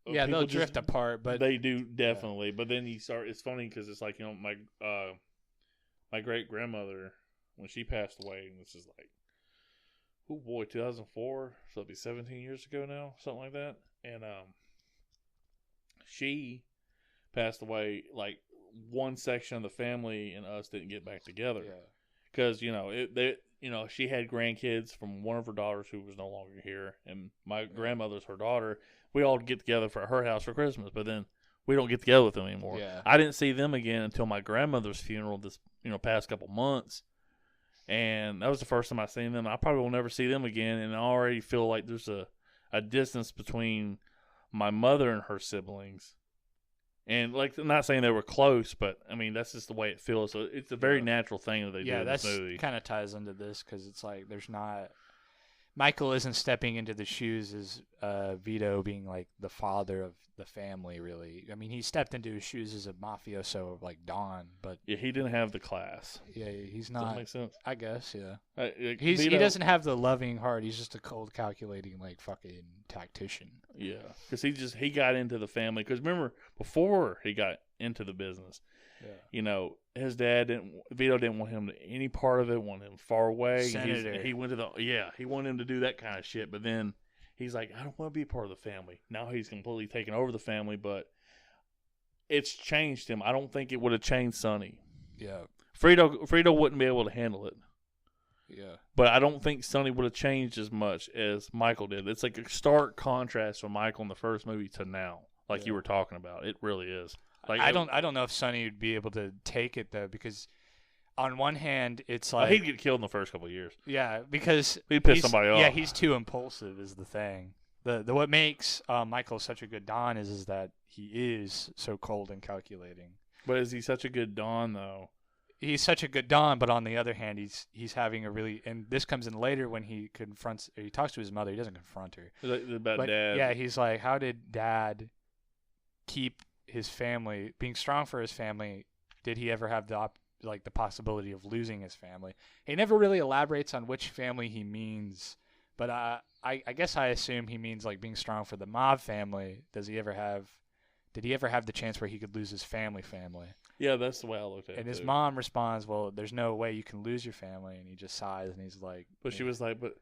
they'll drift apart, but they do definitely. Yeah. But then you start. It's funny because it's like my great grandmother when she passed away, and this is like, oh boy, 2004. So it'll be 17 years ago now, something like that. And she passed away, like, one section of the family and us didn't get back together. Because, she had grandkids from one of her daughters who was no longer here. And my grandmother's her daughter. We all get together for her house for Christmas. But then we don't get together with them anymore. Yeah. I didn't see them again until my grandmother's funeral this, past couple months. And that was the first time I seen them. I probably will never see them again. And I already feel like there's a distance between my mother and her siblings. And, like, I'm not saying they were close, but, I mean, that's just the way it feels. So it's a very natural thing that they do in this movie. Yeah, that kind of ties into this because it's like there's not – Michael isn't stepping into the shoes as Vito being, like, the father of the family, really. I mean, he stepped into his shoes as a mafioso, like Don, but – Yeah, he didn't have the class. Yeah, he's not – Does that make sense? I guess, yeah. Vito, he doesn't have the loving heart. He's just a cold, calculating, like, fucking tactician. Yeah, because he got into the family. Because remember, before he got into the business, his dad Vito didn't want him to any part of it. Wanted him far away. Senator. He wanted him to do that kind of shit. But then he's like, I don't want to be a part of the family. Now he's completely taken over the family, but it's changed him. I don't think it would have changed Sonny. Yeah, Fredo wouldn't be able to handle it. Yeah. But I don't think Sonny would have changed as much as Michael did. It's like a stark contrast from Michael in the first movie to now, like you were talking about. It really is. Like I don't know if Sonny would be able to take it though, because on one hand it's like he'd get killed in the first couple of years. Yeah, because he'd piss somebody off. Yeah, he's too impulsive is the thing. The what makes Michael such a good Don is that he is so cold and calculating. But is he such a good Don though? He's such a good Don, but on the other hand, he's having a really, and this comes in later when he talks to his mother. He doesn't confront her. About Dad. Yeah, he's like, how did Dad keep his family, being strong for his family? Did he ever have the possibility of losing his family? He never really elaborates on which family he means, but I guess I assume he means like being strong for the mob family. Did he ever have the chance where he could lose his family? Yeah, that's the way I looked at it. And his mom responds, well, there's no way you can lose your family. And he just sighs and he's like... But she was like, but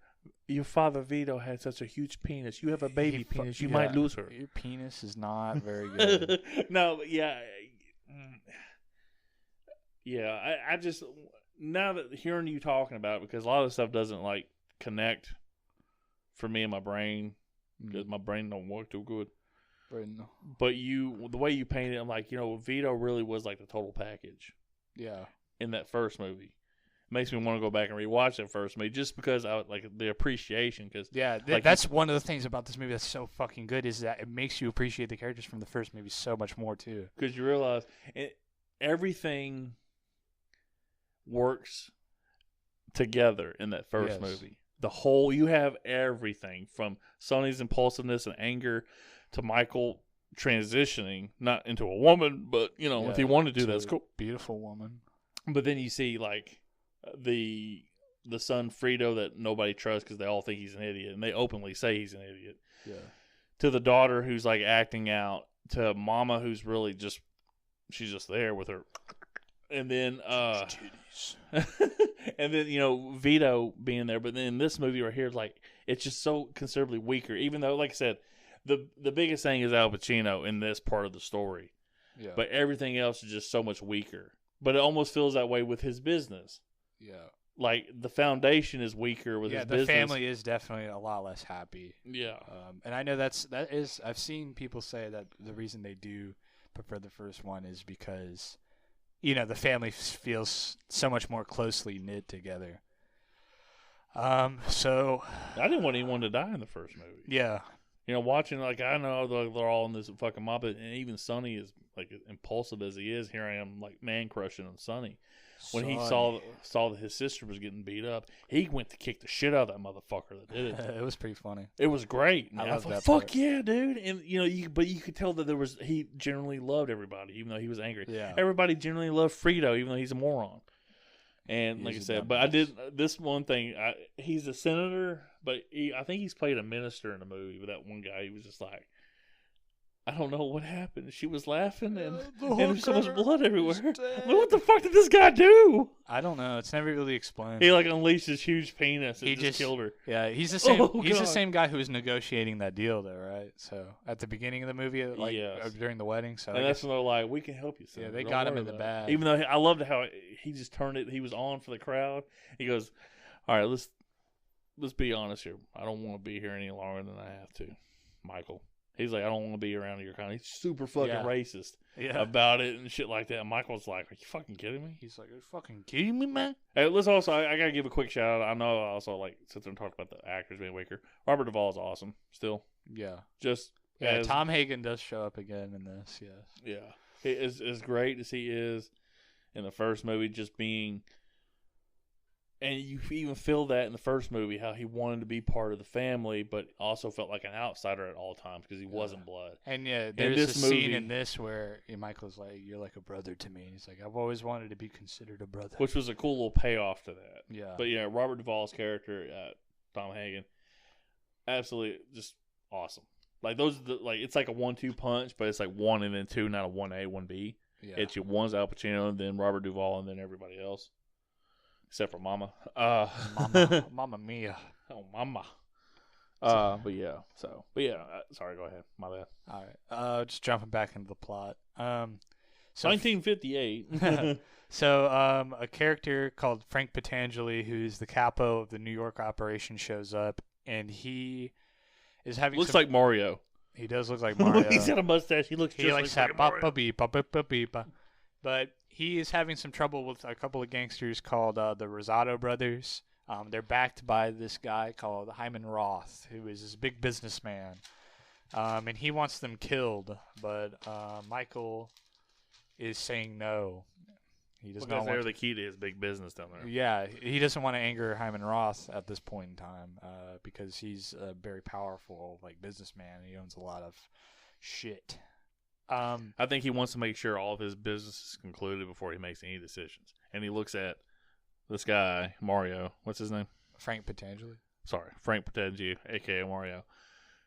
your father Vito had such a huge penis. You have a baby penis. You might lose her. Your penis is not very good. No, but yeah. Yeah, I just, now that hearing you talking about it, because a lot of the stuff doesn't, like, connect for me in my brain, because my brain don't work too good. But the way you paint it, I'm like, Vito really was like the total package. Yeah. In that first movie. Makes me want to go back and rewatch that first movie just because I like the appreciation. Cause that's one of the things about this movie that's so fucking good is that it makes you appreciate the characters from the first movie so much more too. Because you realize everything works together in that first movie. You have everything from Sonny's impulsiveness and anger to Michael transitioning not into a woman, but if he wanted to do that, it's cool. Beautiful woman. But then you see like the son Frito that nobody trusts because they all think he's an idiot, and they openly say he's an idiot. Yeah. To the daughter who's like acting out, to Mama who's really she's just there with her, and then and then Vito being there. But then in this movie right here, like it's just so considerably weaker. Even though, like I said, the biggest thing is Al Pacino in this part of the story. Yeah. But everything else is just so much weaker. But it almost feels that way with his business. Yeah. Like, the foundation is weaker with his business. Yeah, the family is definitely a lot less happy. Yeah. And I know I've seen people say that the reason they do prefer the first one is because, the family feels so much more closely knit together. So. I didn't want anyone to die in the first movie. Yeah. Watching, like, I know they're all in this fucking mob, and even Sonny is, like, impulsive as he is. Here I am, like, man-crushing on Sonny. When he saw that his sister was getting beat up, he went to kick the shit out of that motherfucker that did it. It was pretty funny. It was great. I love that fuck part. Yeah, dude. And, but you could tell that he generally loved everybody, even though he was angry. Yeah. Everybody generally loved Frito, even though he's a moron. And like I said, but I did this one thing. He's a senator, but I think he's played a minister in the movie. But that one guy, he was just like, I don't know what happened. She was laughing, and there's so much blood everywhere. What the fuck did this guy do? I don't know. It's never really explained. He like unleashed his huge penis and he just killed her. Yeah, he's the same. He's the same guy who was negotiating that deal, though, right? So at the beginning of the movie, like during the wedding. So and that's when they're like, "We can help you." Yeah, they got him in the bag. Even though I loved how he just turned it. He was on for the crowd. He goes, "All right, let's be honest here. I don't want to be here any longer than I have to, Michael." He's like, I don't want to be around your kind. He's super fucking racist about it and shit like that. And Michael's like, are you fucking kidding me? He's like, are you fucking kidding me, man? Hey, let's also, I got to give a quick shout out. I know I also like sit there and talk about the actors being weaker. Robert Duvall is awesome still. Yeah. Tom Hagen does show up again in this, yes. Yeah. It is as great as he is in the first movie, just being. And you even feel that in the first movie, how he wanted to be part of the family, but also felt like an outsider at all times because he wasn't blood. And there's a scene in this where Michael's like, you're like a brother to me. And he's like, I've always wanted to be considered a brother. Which was a cool little payoff to that. Yeah. But Robert Duvall's character, Tom Hagen, absolutely just awesome. Like it's like a 1-2 punch, but it's like 1 and then 2, not a 1A, 1B. Yeah. It's your one's Al Pacino, and then Robert Duvall, and then everybody else. Except for Mama. Mama Mia. Oh, Mama. Sorry, go ahead. My bad. All right. Just jumping back into the plot. 1958. So a character called Frank Patangeli, who's the capo of the New York operation, shows up, and he is having looks like Mario. He does look like Mario. He's got a mustache. He looks just like Mario. But he is having some trouble with a couple of gangsters called the Rosado brothers. They're backed by this guy called Hyman Roth, who is this big businessman. And he wants them killed, but Michael is saying no. He does not want they're the key to his big business down there. Yeah, he doesn't want to anger Hyman Roth at this point in time because he's a very powerful businessman. He owns a lot of shit. I think he wants to make sure all of his business is concluded before he makes any decisions. And he looks at this guy, Mario. What's his name? Frank Patangeli. Sorry, Frank Patangeli, a.k.a. Mario.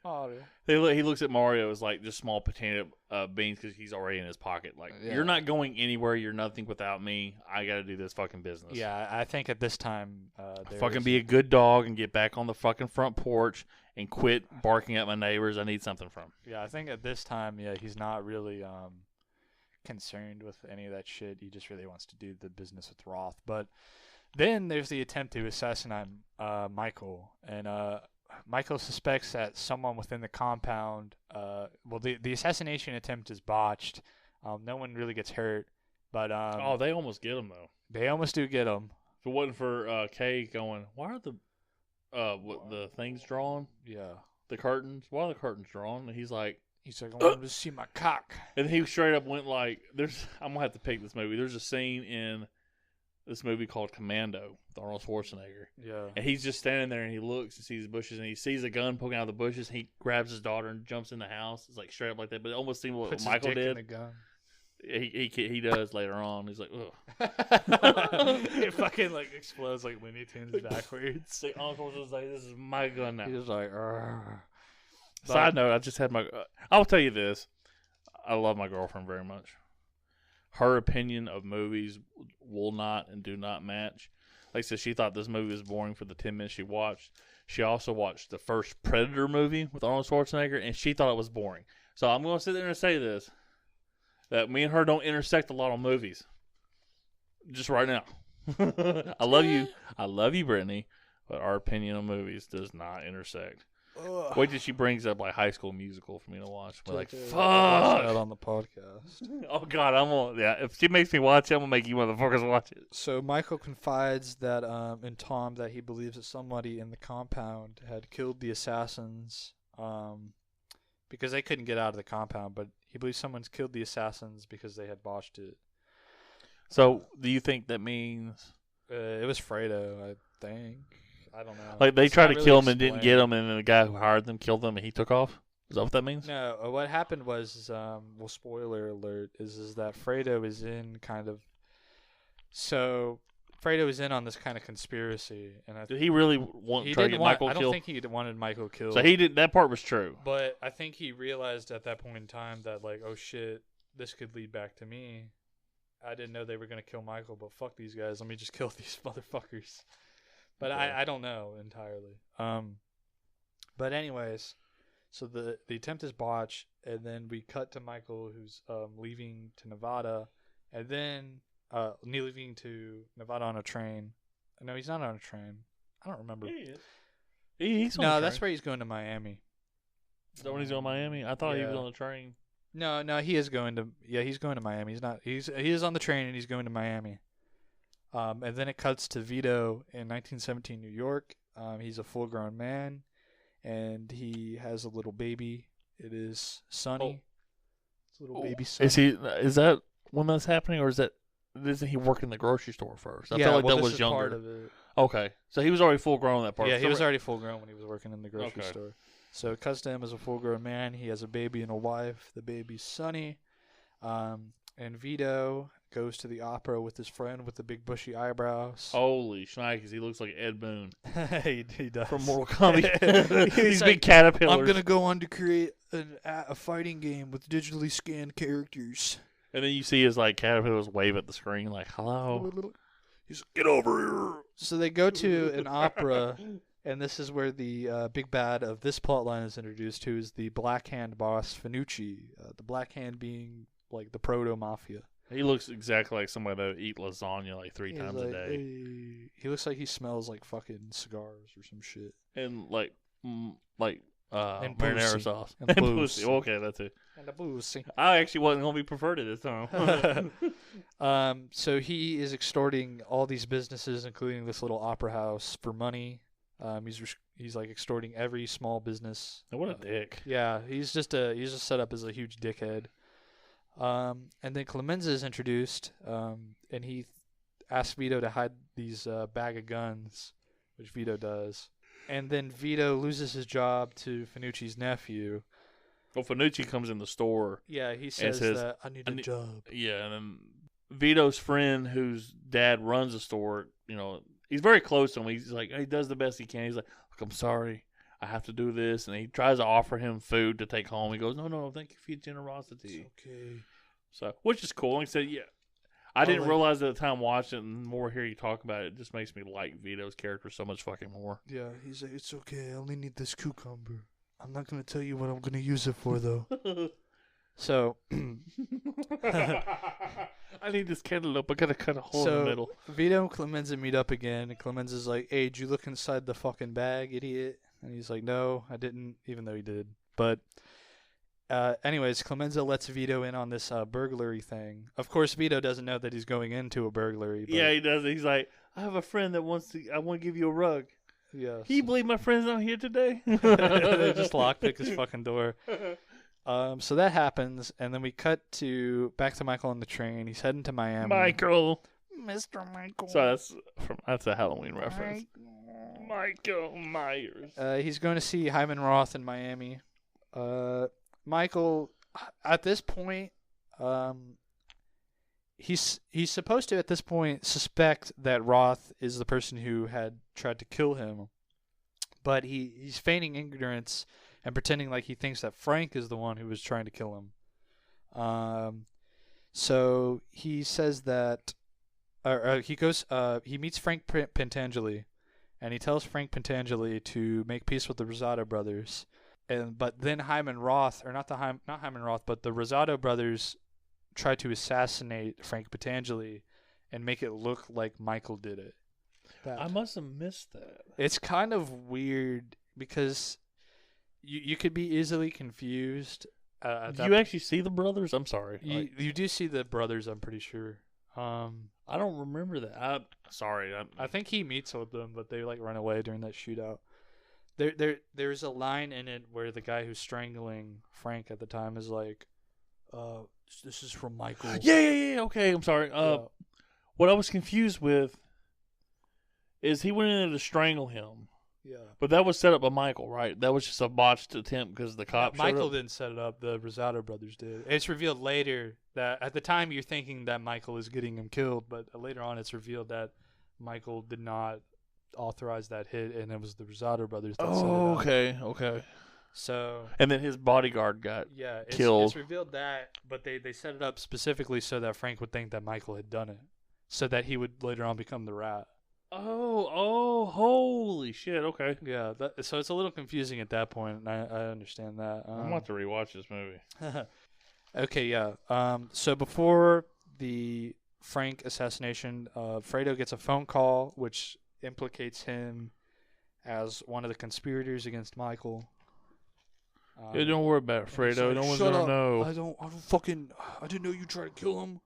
Mario. He looks at Mario as like just small potato beans because he's already in his pocket. Like, you're not going anywhere. You're nothing without me. I got to do this fucking business. Yeah, I think at this time, fucking be a good dog and get back on the fucking front porch and quit barking at my neighbors. I need something from. Yeah, I think at this time, he's not really concerned with any of that shit. He just really wants to do the business with Roth. But then there's the attempt to assassinate Michael, and Michael suspects that someone within the compound. The assassination attempt is botched. No one really gets hurt, but they almost get him though. They almost do get him. If it wasn't for Kay going, why are the things drawn? Yeah, the curtains. Why are the curtains drawn? And he's like, I wanted to see my cock. And he straight up went like, I'm gonna have to pick this movie. There's a scene in this movie called Commando with Arnold Schwarzenegger. Yeah. And he's just standing there and he looks and sees the bushes and he sees a gun poking out of the bushes. And he grabs his daughter and jumps in the house. It's like straight up like that. But it almost seemed what Michael did. In the gun. He does later on. He's like, ugh. It fucking like explodes like Looney Tunes backwards. Arnold Schwarzenegger's like, this is my gun now. He's like, Side note, I just had my. I'll tell you this. I love my girlfriend very much. Her opinion of movies will not and do not match. Like I said, she thought this movie was boring for the 10 minutes she watched. She also watched the first Predator movie with Arnold Schwarzenegger, and she thought it was boring. So I'm going to sit there and say this, that me and her don't intersect a lot on movies. Just right now. I love you. I love you, Brittany, but our opinion on movies does not intersect. Ugh. Wait till she brings up like High School Musical for me to watch. We're like, fuck. That on the podcast. Oh God, if she makes me watch it, I'm gonna make you motherfuckers watch it. So Michael confides that in Tom that he believes that somebody in the compound had killed the assassins because they couldn't get out of the compound, but he believes someone's killed the assassins because they had botched it. So do you think that means it was Fredo? I think. I don't know. Like they tried to kill him and didn't get him, and then the guy who hired them killed them, and he took off. Is that what that means? No. What happened was, spoiler alert, is that Fredo is in kind of. So, Fredo is in on this kind of conspiracy, and did he really try to get Michael killed? I don't think he wanted Michael killed. So he did. That part was true. But I think he realized at that point in time that like, oh shit, this could lead back to me. I didn't know they were gonna kill Michael, but fuck these guys. Let me just kill these motherfuckers. But yeah. I don't know entirely. But anyways, so the attempt is botched, and then we cut to Michael who's leaving to Nevada, and then leaving to Nevada on a train. No, he's not on a train. I don't remember. He is. He's on no, the train. that's where he's going to Miami. Is that when he's going to Miami? I thought he was on the train. No, he is going to. Yeah, he's going to Miami. He's not. He is on the train and he's going to Miami. And then it cuts to Vito in 1917 New York. He's a full-grown man, and he has a little baby. It is Sonny. It's a little baby Sonny. Is that when that's happening, or isn't he working the grocery store first? I felt like that was younger. Part of it. Okay, so he was already full-grown in that part. Yeah, he was already full-grown when he was working in the grocery store. So it cuts to him as a full-grown man. He has a baby and a wife. The baby's Sonny. And Vito goes to the opera with his friend with the big bushy eyebrows. Holy shnikes, he looks like Ed Boon. he does. From Mortal Kombat. These like, big caterpillars. I'm going to go on to create a fighting game with digitally scanned characters. And then you see his like caterpillars wave at the screen like, hello. He's like, get over here. So they go to an opera, and this is where the big bad of this plotline is introduced, who is the Black Hand boss, Fanucci. The Black Hand being like the proto-mafia. He looks exactly like somebody that would eat lasagna like three times a day. Hey. He looks like he smells like fucking cigars or some shit. And like and marinara sauce. And pussy. Okay, that's it. And a boozy. I actually wasn't going to be perverted this time. So he is extorting all these businesses, including this little opera house, for money. He's like extorting every small business. What a dick. Yeah, he's just set up as a huge dickhead. And then Clemenza is introduced, and he asks Vito to hide these bag of guns, which Vito does. And then Vito loses his job to Fanucci's nephew. Well, Fanucci comes in the store. Yeah, he says that, I need a job. Yeah, and then Vito's friend, whose dad runs the store, he's very close to him. He's like, he does the best he can. He's like, look, I'm sorry. I have to do this. And he tries to offer him food to take home. He goes, no, thank you for your generosity. It's okay. So, which is cool. Like I said, yeah. I didn't realize at the time watching it, and the more hear you talk about it, it just makes me like Vito's character so much fucking more. Yeah, he's like, it's okay. I only need this cucumber. I'm not going to tell you what I'm going to use it for, though. So, I need this cantaloupe. I got to cut a hole in the middle. Vito and Clemenza meet up again, and Clemenza's like, hey, did you look inside the fucking bag, idiot? And he's like, no, I didn't, even though he did. But anyways, Clemenza lets Vito in on this burglary thing. Of course, Vito doesn't know that he's going into a burglary. But yeah, he does. He's like, I have a friend that I want to give you a rug. Yeah. Can you believe my friend's not here today? They just lockpick his fucking door. So that happens, and then we cut back to Michael on the train. He's heading to Miami. Michael. Mr. Michael. So that's a Halloween reference. Michael Myers. He's going to see Hyman Roth in Miami. Michael, at this point, he's supposed to, at this point, suspect that Roth is the person who had tried to kill him. But he's feigning ignorance and pretending like he thinks that Frank is the one who was trying to kill him. So he says that, he meets Frank Pentangeli, and he tells Frank Pentangeli to make peace with the Rosado brothers. But then Hyman Roth, or not Hyman Roth, but the Rosado brothers try to assassinate Frank Pentangeli and make it look like Michael did it. I must have missed that. It's kind of weird because you could be easily confused. Do you actually see the brothers? I'm sorry. You do see the brothers, I'm pretty sure. I don't remember that. I think he meets with them, but they like run away during that shootout. There's a line in it where the guy who's strangling Frank at the time is like, this is from Michael. Yeah. Okay, I'm sorry. What I was confused with is he went in to strangle him. Yeah. But that was set up by Michael, right? That was just a botched attempt because the cop showed Michael up. didn't set it up. The Rosado brothers did. It's revealed later that at the time you're thinking that Michael is getting him killed, but later on it's revealed that Michael did not authorize that hit, and it was the Rosado brothers that set it up. Okay. So, and then his bodyguard got killed. It's revealed that, but they set it up specifically so that Frank would think that Michael had done it, so that he would later on become the rat. Oh, holy shit! Okay, yeah. So it's a little confusing at that point, and I understand that. I'm going to have to rewatch this movie. Okay, yeah. So before the Frank assassination, Fredo gets a phone call which implicates him as one of the conspirators against Michael. Yeah, don't worry about it, Fredo. No one's gonna know. I didn't know you tried to kill him.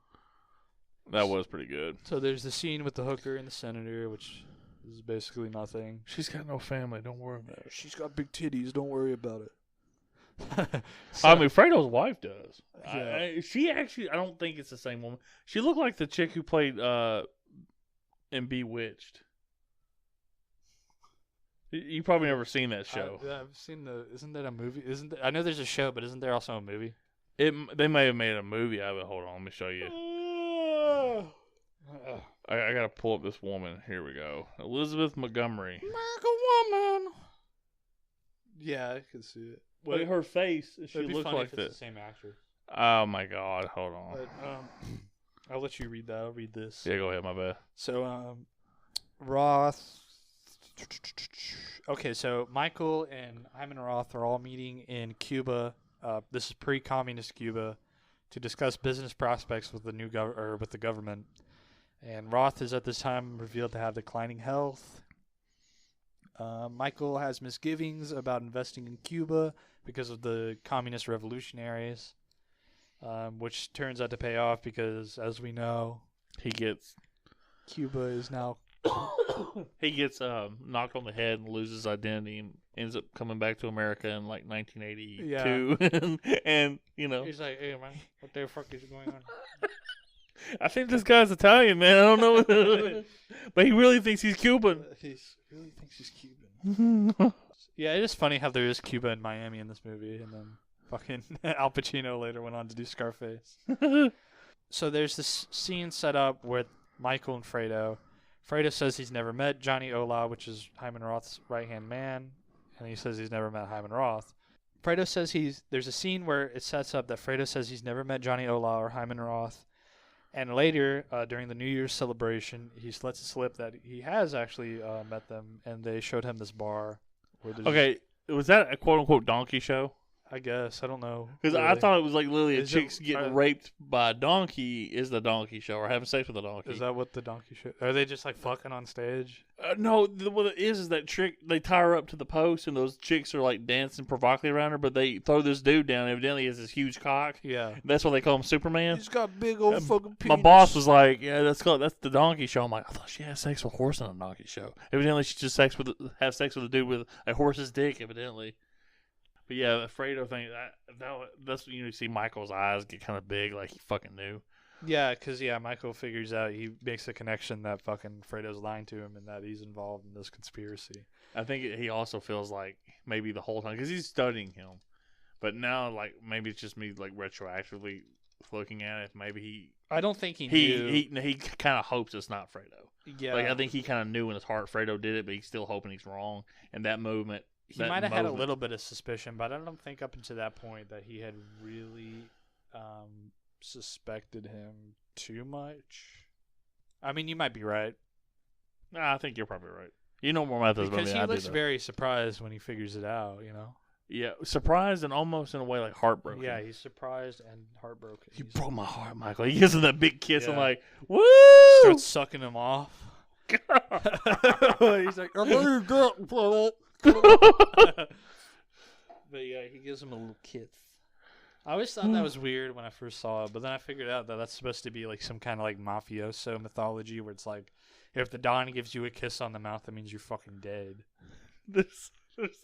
That was pretty good. So there's the scene with the hooker and the senator, which is basically nothing. She's got no family. Don't worry about it. She's got big titties. Don't worry about it. I mean, Fredo's wife does. Yeah. She actually, I don't think it's the same woman. She looked like the chick who played in Bewitched. You probably never seen that show. I've seen isn't that a movie? I know there's a show, but isn't there also a movie? They may have made a movie out of it. Hold on, let me show you. I gotta pull up this woman. Here we go. Elizabeth Montgomery. Woman. Yeah, I can see it. Look at her face. She looks like this. The same actor. Oh my god! Hold on. But, I'll let you read that. I'll read this. Yeah, go ahead. My bad. So, Roth. Okay, so Michael and Hyman Roth are all meeting in Cuba. This is pre-communist Cuba, to discuss business prospects with the with the government. And Roth is at this time revealed to have declining health. Michael has misgivings about investing in Cuba because of the communist revolutionaries, which turns out to pay off because, as we know, Cuba is now. He gets knocked on the head and loses identity and ends up coming back to America in like 1982. Yeah. and you know, he's like, "Hey man, what the fuck is going on?" I think this guy's Italian, man. I don't know, but he really thinks he's Cuban. He really thinks he's Cuban. Yeah, it is funny how there is Cuba and Miami in this movie, and then fucking Al Pacino later went on to do Scarface. So there's this scene set up with Michael and Fredo. Fredo says he's never met Johnny Ola, which is Hyman Roth's right-hand man, and he says he's never met Hyman Roth. Fredo says there's a scene where it sets up that Fredo says he's never met Johnny Ola or Hyman Roth. And later, during the New Year's celebration, he lets it slip that he has actually met them, and they showed him this bar. Okay, was that a quote-unquote donkey show? I guess. I don't know. Because really. I thought it was like literally a chick's getting raped by a donkey is the donkey show, or having sex with a donkey. Is that what the donkey show? Are they just like fucking on stage? No, what it is that trick, they tie her up to the post, and those chicks are like dancing provocatively around her, but they throw this dude down. Evidently, he has this huge cock. Yeah. That's why they call him Superman. He's got big old fucking penis. My boss was like, yeah, that's the donkey show. I'm like, I thought she had sex with a horse on a donkey show. Evidently, she just have sex with a dude with a horse's dick, evidently. But yeah, the Fredo thing, that's when you see Michael's eyes get kind of big, like he fucking knew. Yeah, because, Michael figures out, he makes a connection that fucking Fredo's lying to him and that he's involved in this conspiracy. I think he also feels like maybe the whole time, because he's studying him. But now, like, maybe it's just me, like, retroactively looking at it. Maybe he... I don't think he knew. He kind of hopes it's not Fredo. Yeah. Like, I think he kind of knew in his heart Fredo did it, but he's still hoping he's wrong. And that movement... He might have had a little bit of suspicion, but I don't think up until that point that he had really suspected him too much. I mean, you might be right. Nah, I think you're probably right. You know more about this movie than I do. Because he looks very surprised when he figures it out, you know? Yeah, surprised and almost in a way like heartbroken. Yeah, he's surprised and heartbroken. You broke my heart, Michael. He gives him that big kiss. Yeah. I'm like, woo! Starts sucking him off. He's like, but yeah, he gives him a little kiss. I always thought that was weird when I first saw it, but then I figured out that that's supposed to be like some kind of like mafioso mythology where it's like, if the Don gives you a kiss on the mouth, that means you're fucking dead.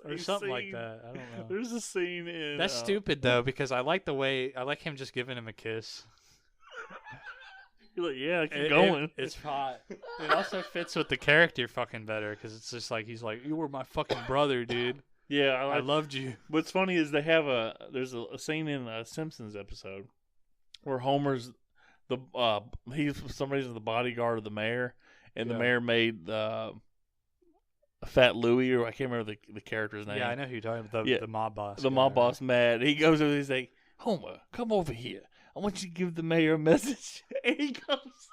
Or something like that. I don't know. There's a scene in... That's stupid, though, because I like him just giving him a kiss. You're like, yeah, keep going. It's hot. It also fits with the character fucking better, because it's just like, he's like, you were my fucking brher, dude. Yeah, I loved you. What's funny is there's a scene in a Simpsons episode where Homer's somebody's the bodyguard of the mayor, and the mayor made Fat Louie, or I can't remember the character's name. Yeah, I know who you're talking about. The mob boss. The mob boss mad. He goes over, he's like, Homer, come over here. I want you to give the mayor a message. And he comes.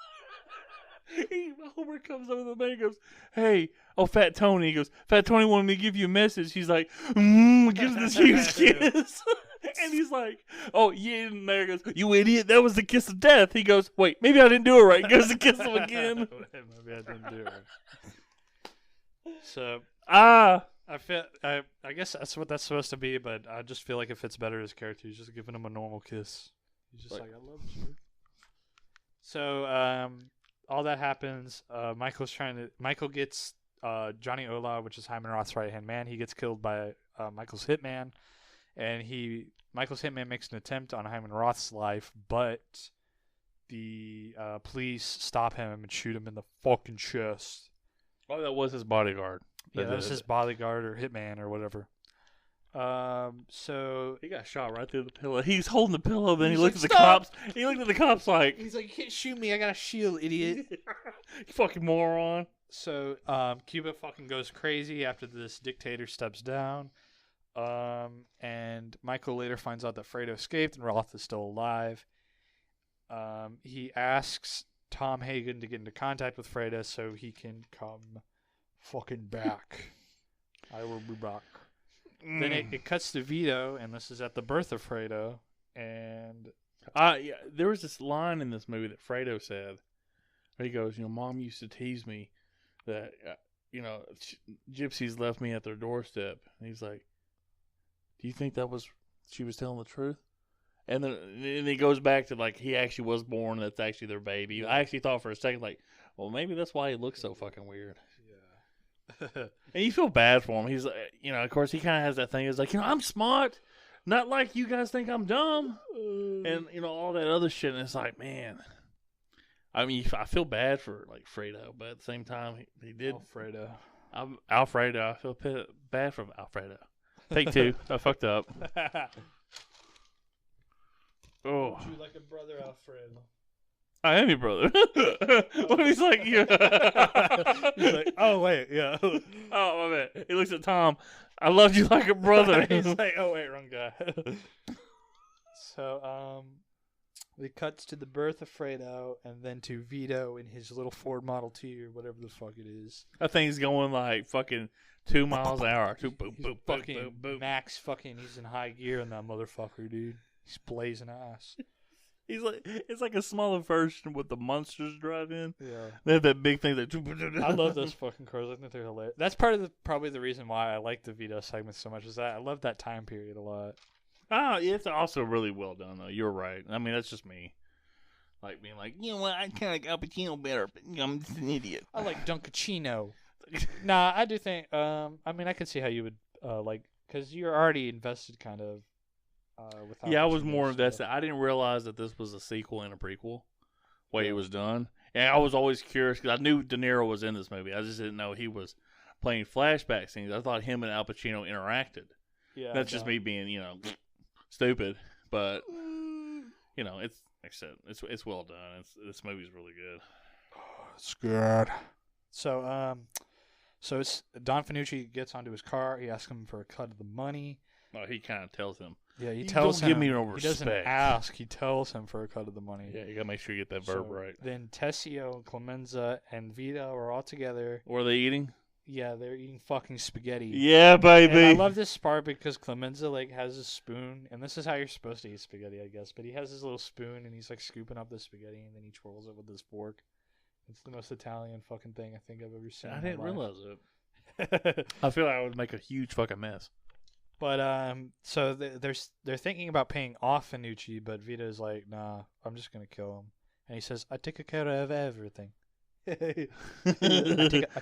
Homer comes over to the mayor and goes, hey, Fat Tony. He goes, Fat Tony wanted me to give you a message. He's like, gives this huge kiss. And he's like, oh, yeah. And the mayor goes, you idiot. That was the kiss of death. He goes, wait, maybe I didn't do it right. He goes to kiss him again. Maybe I didn't do it right. So, I guess that's what that's supposed to be, but I just feel like it fits better as character. He's just giving him a normal kiss. He's just like I love you. So, all that happens. Michael gets Johnny Ola, which is Hyman Roth's right-hand man. He gets killed by Michael's hitman, and Michael's hitman makes an attempt on Hyman Roth's life, but the police stop him and shoot him in the fucking chest. Oh, that was his bodyguard. Yeah, that was his bodyguard or hitman or whatever. So he got shot right through the pillow. He's holding the pillow, then he looked at the cops. He looked at the cops like, he's like, you can't shoot me. I got a shield, idiot. You fucking moron. So Cuba fucking goes crazy after this dictator steps down. And Michael later finds out that Fredo escaped and Roth is still alive. He asks Tom Hagen to get into contact with Fredo so he can come fucking back. I will be back. Then it cuts to Vito, and this is at the birth of Fredo. And there was this line in this movie that Fredo said. Where he goes, Mom used to tease me that, gypsies left me at their doorstep. And he's like, do you think she was telling the truth? And then he goes back to, like, he actually was born. That's actually their baby. I actually thought for a second, like, well, maybe that's why he looks so fucking weird. Yeah. And you feel bad for him. He's, of course, he kind of has that thing. He's like, I'm smart. Not like you guys think I'm dumb. And, all that other shit. And it's like, man. I mean, I feel bad for, like, Fredo. But at the same time, he did. Alfredo. I feel bad for Alfredo. Take two. I fucked up. Oh. You like a brother, Alfred? I am your brother. What if he's like, yeah. He's like, oh, wait, yeah. Oh, my bad. He looks at Tom. I loved you like a brother. He's like, oh wait, wrong guy. So it cuts to the birth of Fredo, and then to Vito in his little Ford Model T or whatever the fuck it is. That thing's going like fucking 2 miles an hour. Boop, boop, He's boop, fucking boop, boop. max fucking. He's in high gear in that motherfucker, dude. He's blazing ass. He's like, it's like a smaller version with the monsters drive in. Yeah. They have that big thing that. I love those fucking cars. I think they're hilarious. That's part of probably the reason why I like the Vito segment so much. Is that I love that time period a lot. Oh, it's also really well done though. You're right. I mean, that's just me. Like being like, you know what? I kind of like Al Pacino better, but I'm just an idiot. I like Dunkachino. Nah, I do think. I mean, I can see how you would like, because you're already invested, kind of. With Al Yeah, I was Pacino more stuff. invested. I didn't realize that this was a sequel and a prequel. Way it was done, and I was always curious because I knew De Niro was in this movie. I just didn't know he was playing flashback scenes. I thought him and Al Pacino interacted. Yeah, That's just me being, stupid. But it's like I said, it's well done. This movie's really good. It's good. So it's Don Fanucci gets onto his car. He asks him for a cut of the money. Oh, he kind of tells him. Yeah, he You tells don't him. give me no He doesn't respect. ask. He tells him for a cut of the money. Yeah, you gotta make sure you get that verb right. Then Tessio, Clemenza, and Vito are all together. What are they eating? Yeah, they're eating fucking spaghetti. Yeah, baby. And I love this part because Clemenza has a spoon, and this is how you're supposed to eat spaghetti, I guess. But he has his little spoon, and he's scooping up the spaghetti, and then he twirls it with his fork. It's the most Italian fucking thing I think I've ever seen. I in my didn't life. realize it. I feel like I would make a huge fucking mess. But so they're thinking about paying off Fanucci, but Vito's like, nah, I'm just gonna kill him, and he says, I take care of everything. I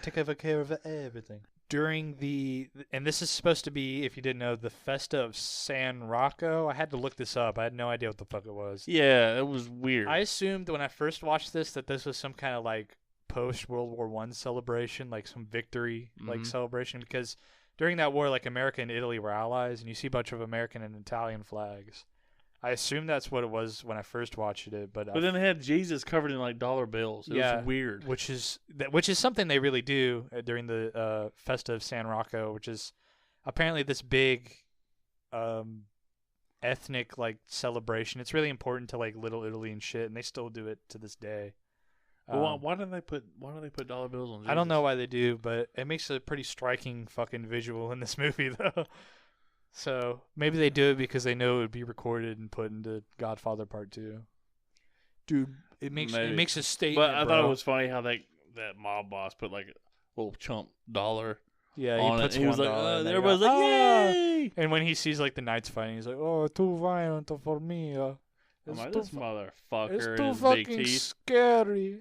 take care of everything. During and this is supposed to be, if you didn't know, the Festa of San Rocco. I had to look this up. I had no idea what the fuck it was. Yeah, it was weird. I assumed when I first watched this that this was some kind of post World War I celebration, some victory celebration, because during that war, America and Italy were allies, and you see a bunch of American and Italian flags. I assume that's what it was when I first watched it, but then they had Jesus covered in dollar bills. It was weird. Which is something they really do during the Festa of San Rocco, which is apparently this big ethnic celebration. It's really important to Little Italy and shit, and they still do it to this day. Why do they put dollar bills on Jesus? I don't know why they do, but it makes a pretty striking fucking visual in this movie, though. So maybe they do it because they know it would be recorded and put into Godfather Part II. Dude, it makes a statement. But I thought it was funny how that mob boss put a little chump dollar. Yeah, he puts $1. He was like, everybody's like, yay! And when he sees the knights fighting, he's like, oh, too violent for me. I'm like, this motherfucker it's and too his big fucking teeth. scary.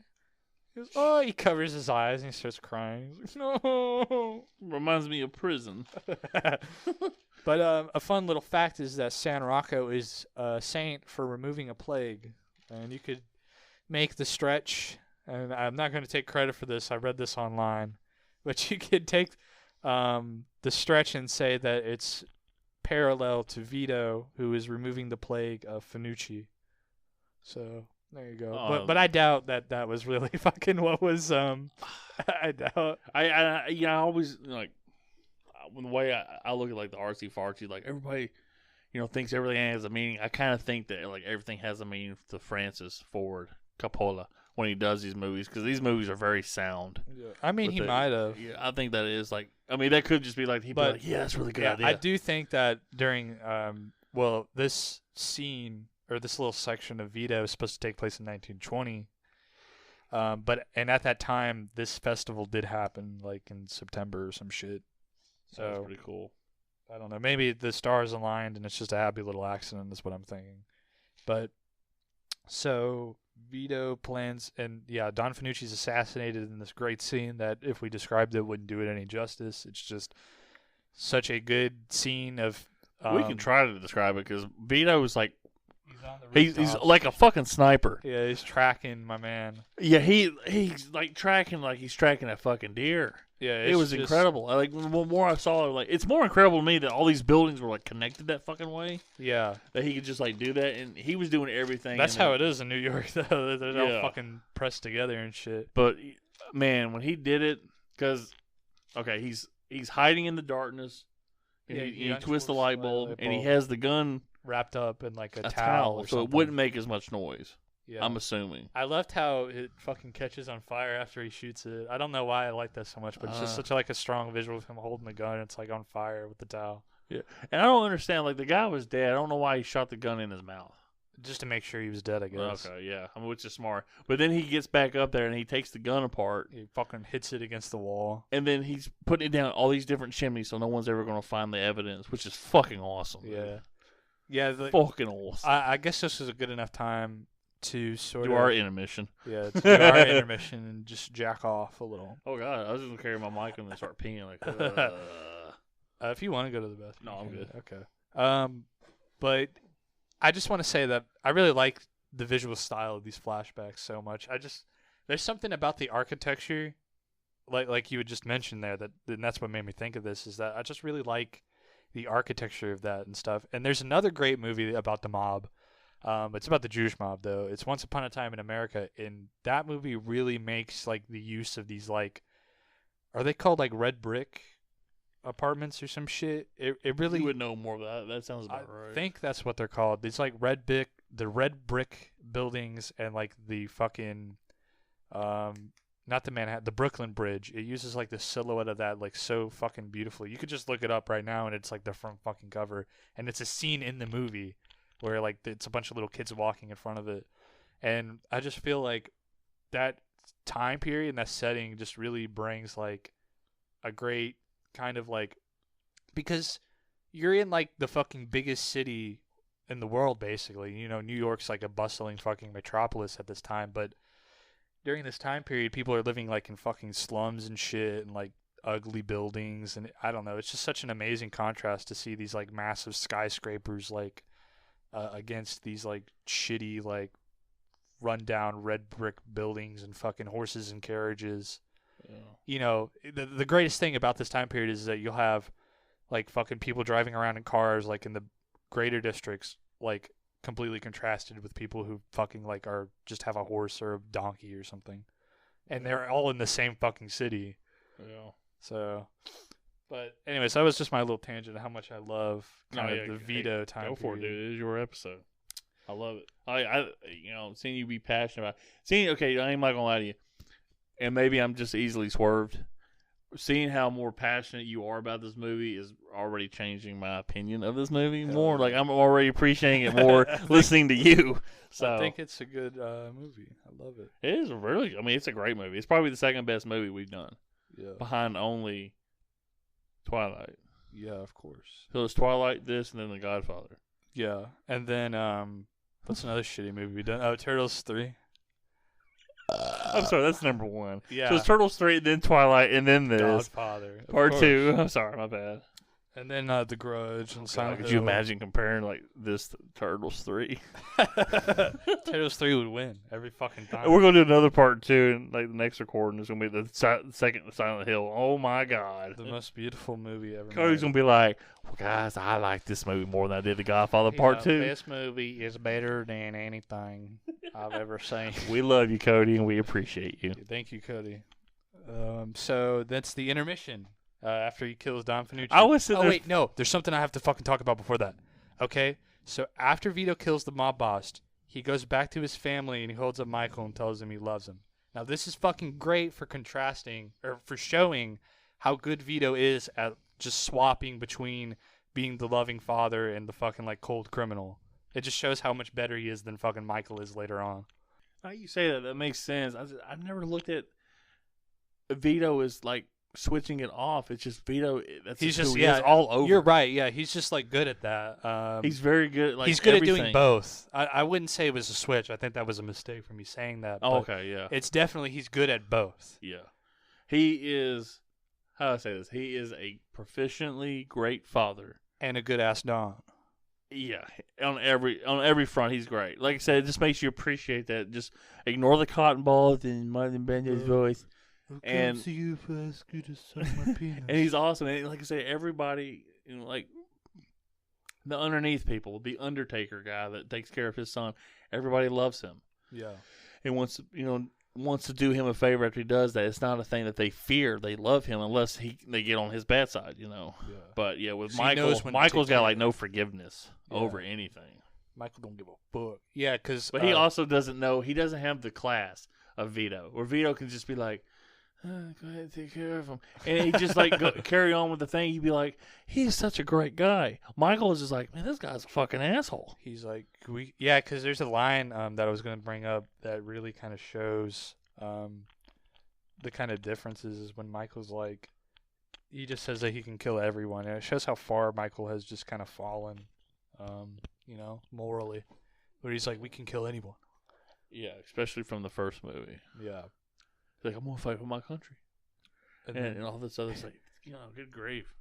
He covers his eyes and he starts crying. He's like, no. Reminds me of prison. But a fun little fact is that San Rocco is a saint for removing a plague. And you could make the stretch, and I'm not going to take credit for this. I read this online. But you could take the stretch and say that it's parallel to Vito, who is removing the plague of Fanucci. So there you go. But I doubt that was really fucking what was. I doubt. I always the way I look at the artsy fartsy, everybody thinks everything has a meaning. I kind of think that everything has a meaning to Francis Ford Coppola when he does these movies, because these movies are very sound. Yeah. I mean, he might have. Yeah, I think that is that could just be he'd be like, yeah, that's a really good idea. I do think that during this scene or this little section of Vito is supposed to take place in 1920. And at that time, this festival did happen in September or some shit. So that's pretty cool. I don't know. Maybe the stars aligned and it's just a happy little accident. Is what I'm thinking. But so Vito plans, and Don Fanucci's assassinated in this great scene that if we described it wouldn't do it any justice. It's just such a good scene of. We can try to describe it because Vito is he's on the like a fucking sniper. Yeah, he's tracking my man. Yeah, he's tracking he's tracking that fucking deer. Yeah, it was incredible. The more I saw, it's more incredible to me that all these buildings were connected that fucking way. Yeah, that he could just do that, and he was doing everything. That's how it is in New York, though. They're all fucking pressed together and shit. But man, when he did it, because he's hiding in the darkness, Yeah, he twists the light bulb, and he has the gun wrapped up in like a a towel or so something. it wouldn't make as much noise. Yeah. I'm assuming. I loved how it fucking catches on fire after he shoots it. I don't know why I like that so much, but it's just such like a strong visual of him holding the gun. It's like on fire with the towel. Yeah, and I don't understand. Like the guy was dead. I don't know why he shot the gun in his mouth. Just to make sure he was dead, I guess. Okay, yeah. I mean, which is smart. But then he gets back up there and he takes the gun apart. He fucking hits it against the wall. And then he's putting it down all these different chimneys so no one's ever going to find the evidence, which is fucking awesome. Yeah. Dude. Yeah. Fucking awesome. I guess this was a good enough time to sort of... Do our intermission. Yeah, do our intermission and just jack off a little. Oh, God. I was just going to carry my mic and then start peeing like... if you want to go to the bathroom. No, I'm good. Okay. But I just want to say that I really like the visual style of these flashbacks so much. There's something about the architecture, like you had just mentioned there, and that's what made me think of this, is that I just really like the architecture of that and stuff. And there's another great movie about the mob. It's about the Jewish mob, though. It's Once Upon a Time in America, and that movie really makes like the use of these like, are they called like red brick apartments or some shit? It really... You would know more of that. That sounds about right. I think that's what they're called. It's like the red brick buildings and like the fucking, not the Manhattan, the Brooklyn Bridge. It uses like the silhouette of that like so fucking beautifully. You could just look it up right now and it's like the front fucking cover. And it's a scene in the movie where like it's a bunch of little kids walking in front of it. And I just feel like that time period and that setting just really brings like a great kind of like, because you're in like the fucking biggest city in the world, basically. You know, New York's like a bustling fucking metropolis at this time, but during this time period, people are living like in fucking slums and shit and like ugly buildings, and I don't know. It's just such an amazing contrast to see these like massive skyscrapers like against these like shitty like rundown red brick buildings and fucking horses and carriages. Yeah. You know, the greatest thing about this time period is that you'll have like fucking people driving around in cars like in the greater districts, like completely contrasted with people who fucking like are just have a horse or a donkey or something, and they're all in the same fucking city. Yeah. So, but anyways, that was just my little tangent of how much I love kind of the Vito time. Go for period. it, dude. It is your episode. I love it. I you know, seeing you be passionate about okay, I ain't not gonna lie to you. And maybe I'm just easily swerved. Seeing how more passionate you are about this movie is already changing my opinion of this movie more. Like, I'm already appreciating it more listening to you. So I think it's a good movie. I love it. It is really, I mean, it's a great movie. It's probably the second best movie we've done. Yeah. Behind only Twilight. Yeah, of course. So it's Twilight, this, and then The Godfather. Yeah. And then, what's another shitty movie we done? Oh, Turtles 3. I'm sorry, that's number one. Yeah. So it's Turtles 3, then Twilight, and then this. Godfather. Part 2. I'm sorry, my bad. And then The Grudge and Silent Hill. Could you imagine comparing like this to Turtles 3? Turtles 3 would win every fucking time. We're going to do another Part 2, and like the next recording is going to be the second Silent Hill. Oh my God. The most beautiful movie ever Cody's going to be like, well, guys, I like this movie more than I did The Godfather Part 2. This movie is better than anything I've ever seen. We love you, Cody, and we appreciate you. Thank you, Cody. So that's the intermission. After he kills Don Fanucci. Wait, no. There's something I have to fucking talk about before that. Okay? So after Vito kills the mob boss, he goes back to his family and he holds up Michael and tells him he loves him. Now, this is fucking great for contrasting, or for showing how good Vito is at just swapping between being the loving father and the fucking, like, cold criminal. It just shows how much better he is than fucking Michael is later on. Now you say that makes sense. I've never looked at Vito as, like, switching it off. It's just Vito. He's just all over. You're right. Yeah, he's just like good at that. He's very good. Like, he's good at doing both. I wouldn't say it was a switch. I think that was a mistake for me saying that. Oh, okay, yeah. It's definitely he's good at both. Yeah, he is. How do I say this? He is a proficiently great father and a good ass Don. Yeah, on every front, he's great. Like I said, it just makes you appreciate that. Just ignore the cotton balls and Martin Benja's voice. And to you if I ask you to suck my penis. And he's awesome. And like I say, everybody, you know, like the underneath people, the Undertaker guy that takes care of his son, everybody loves him. Yeah. And once wants to do him a favor after he does that. It's not a thing that they fear. They love him unless they get on his bad side, you know. Yeah. But yeah, with So he knows Michael, when to Michael's take got care like of no forgiveness over Yeah. anything. Michael don't give a fuck. Yeah, because But he also doesn't know. He doesn't have the class of Vito, where Vito can just be like, go ahead and take care of him, and he just like carry on with the thing. He'd be like, he's such a great guy. Michael is just like, man, this guy's a fucking asshole. he's like, yeah, because there's a line that I was going to bring up that really kind of shows the kind of differences is when Michael's like, he just says that he can kill everyone, and it shows how far Michael has just kind of fallen, you know, morally, where he's like, we can kill anyone. Yeah, especially from the first movie. Yeah. He's like, I'm gonna fight for my country, And and then all this other stuff. You know, good grief.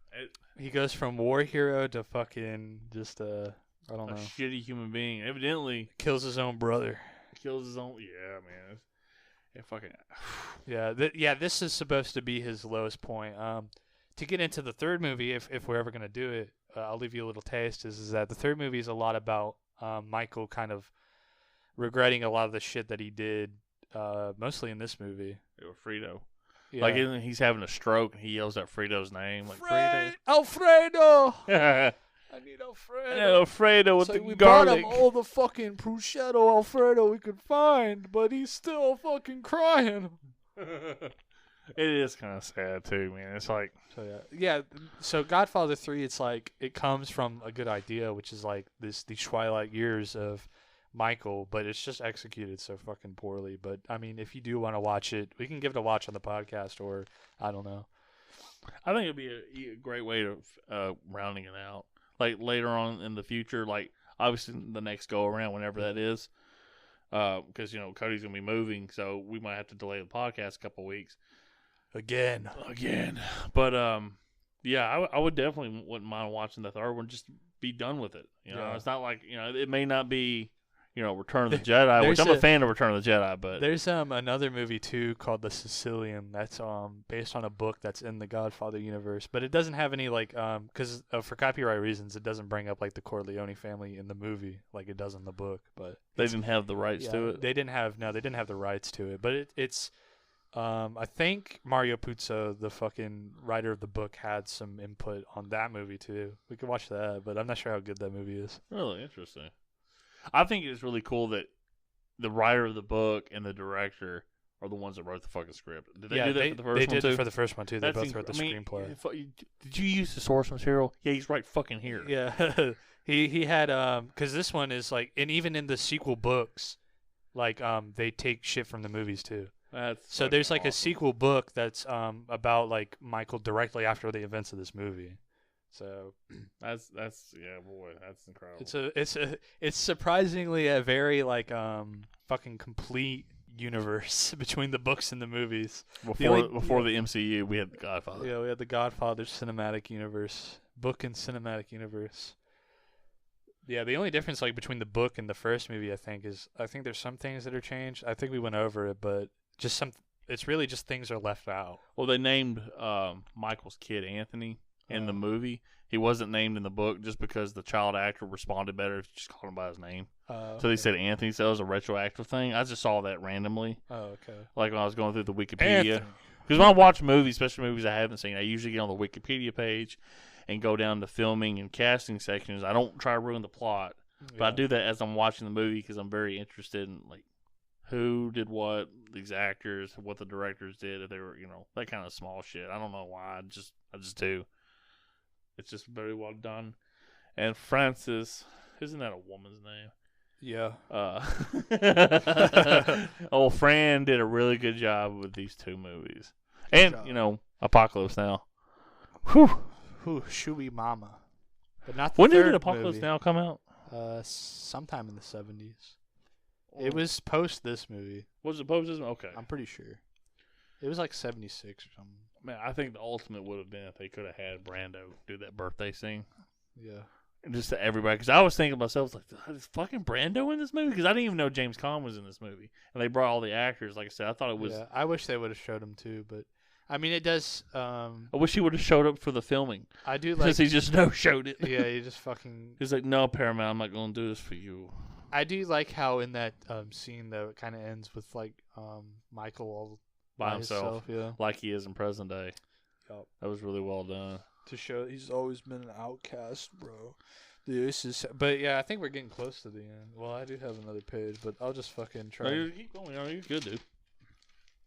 he goes from war hero to fucking just I don't A know, shitty human being. Evidently, kills his own brother. kills his own. Yeah, man. Yeah, fucking. Yeah, this is supposed to be his lowest point. To get into the third movie, if we're ever gonna do it, I'll leave you a little taste. Is that the third movie is a lot about Michael kind of regretting a lot of the shit that he did, mostly in this movie. Frito. Yeah. Like he's having a stroke and he yells out Frito's name. Like Alfredo! Frito. I need Alfredo. Yeah, Alfredo with It's the like we garlic. bought him all the fucking prosciutto Alfredo we could find, but he's still fucking crying. It is kind of sad too, man. It's like, So yeah. So Godfather 3, it's like it comes from a good idea, which is like these twilight years of Michael, but it's just executed so fucking poorly. But I mean, if you do want to watch it, we can give it a watch on the podcast, or I don't know. I think it'd be a great way of rounding it out. Like later on in the future, like obviously the next go around, whenever that is, because you know Cody's gonna be moving, so we might have to delay the podcast a couple weeks. Again. But yeah, I would definitely wouldn't mind watching the third one. Just be done with it. You know, Yeah. it's not like, you know, it may not be, you know, Return of the Jedi, which I'm a fan of Return of the Jedi, but There's another movie too called The Sicilian that's based on a book that's in the Godfather universe, but it doesn't have any like because for copyright reasons it doesn't bring up like the Corleone family in the movie like it does in the book. But they didn't have the rights to it. They didn't have the rights to it, but it's I think Mario Puzo, the fucking writer of the book, had some input on that movie too. We could watch that, but I'm not sure how good that movie is. Really interesting. I think it's really cool that the writer of the book and the director are the ones that wrote the fucking script. Did they do that for the first one They too? did for the first one too. They That's both wrote the screenplay. Did you use the source material? Yeah, he's right fucking here. Yeah, he had because this one is like, and even in the sequel books, like they take shit from the movies too. So there's like awesome. a sequel book that's about like Michael directly after the events of this movie. So That's yeah, boy, that's incredible. it's surprisingly a very like fucking complete universe between the books and the movies. Before the MCU, we had the Godfather. Yeah, we had the Godfather cinematic universe, book and cinematic universe. Yeah, the only difference like between the book and the first movie, I think there's some things that are changed. I think we went over it, but just some. It's really just things are left out. Well, they named Michael's kid Anthony in the movie. He wasn't named in the book just because the child actor responded better if you just called him by his name. So they said Anthony, so it was a retroactive thing. I just saw that randomly. Oh, okay. Like when I was going through the Wikipedia. Because when I watch movies, especially movies I haven't seen, I usually get on the Wikipedia page and go down to filming and casting sections. I don't try to ruin the plot, but I do that as I'm watching the movie because I'm very interested in like who did what, these actors, what the directors did, if they were, you know, that kind of small shit. I don't know why. I just do. It's just very well done. And Frances, isn't that a woman's name? Yeah. Old Fran did a really good job with these two movies. And, you know, Apocalypse Now. Whew. Shooey Mama. But not the When did third Apocalypse movie. Now come out? Sometime in the 70s. It was post this movie. Was it post this? Okay. I'm pretty sure. It was like 76 or something. Man, I think the ultimate would have been if they could have had Brando do that birthday scene. Yeah. And just to everybody. Because I was thinking to myself, like, is fucking Brando in this movie? Because I didn't even know James Caan was in this movie. And they brought all the actors. Like I said, I thought it was... Yeah, I wish they would have showed him too, but... I mean, it does... I wish he would have showed up for the filming. I do like... Because he just no-showed it. Yeah, he just fucking... He's like, no, Paramount, I'm not going to do this for you. I do like how in that scene though it kind of ends with like Michael all by himself, yeah, like he is in present day. Yep. That was really well done. To show he's always been an outcast, bro. This is, but yeah, I think we're getting close to the end. Well, I do have another page, but I'll just fucking try. No, you keep going. You're good, dude.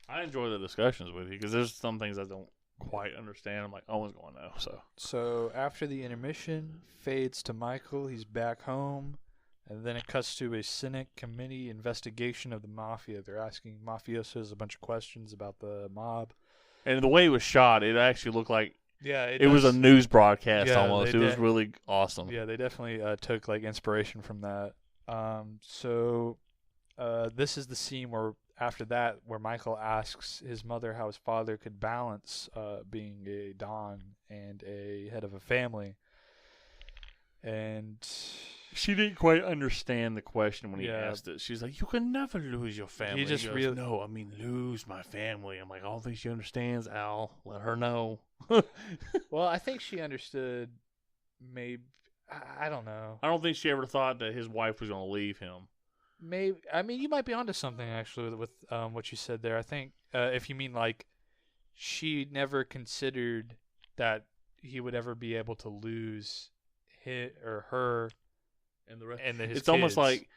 I enjoy the discussions with you because there's some things I don't quite understand. I'm like, Owen's going now. So after the intermission, fades to Michael. He's back home, and then it cuts to a Senate committee investigation of the mafia. They're asking mafiosos a bunch of questions about the mob. And the way it was shot, it actually looked like it was a news broadcast almost. It was did. really awesome. Yeah, they definitely took like inspiration from that. This is the scene where after that, where Michael asks his mother how his father could balance being a Don and a head of a family. And she didn't quite understand the question when he asked it. She's like, "You can never lose your family." He just goes, "No, I mean lose my family." I'm like, "I don't think she understands, Al. Let her know." Well, I think she understood. Maybe I don't know. I don't think she ever thought that his wife was going to leave him. Maybe, I mean, you might be onto something actually with what you said there. I think if you mean like she never considered that he would ever be able to lose his or her and the rest. And his it's kids. Almost like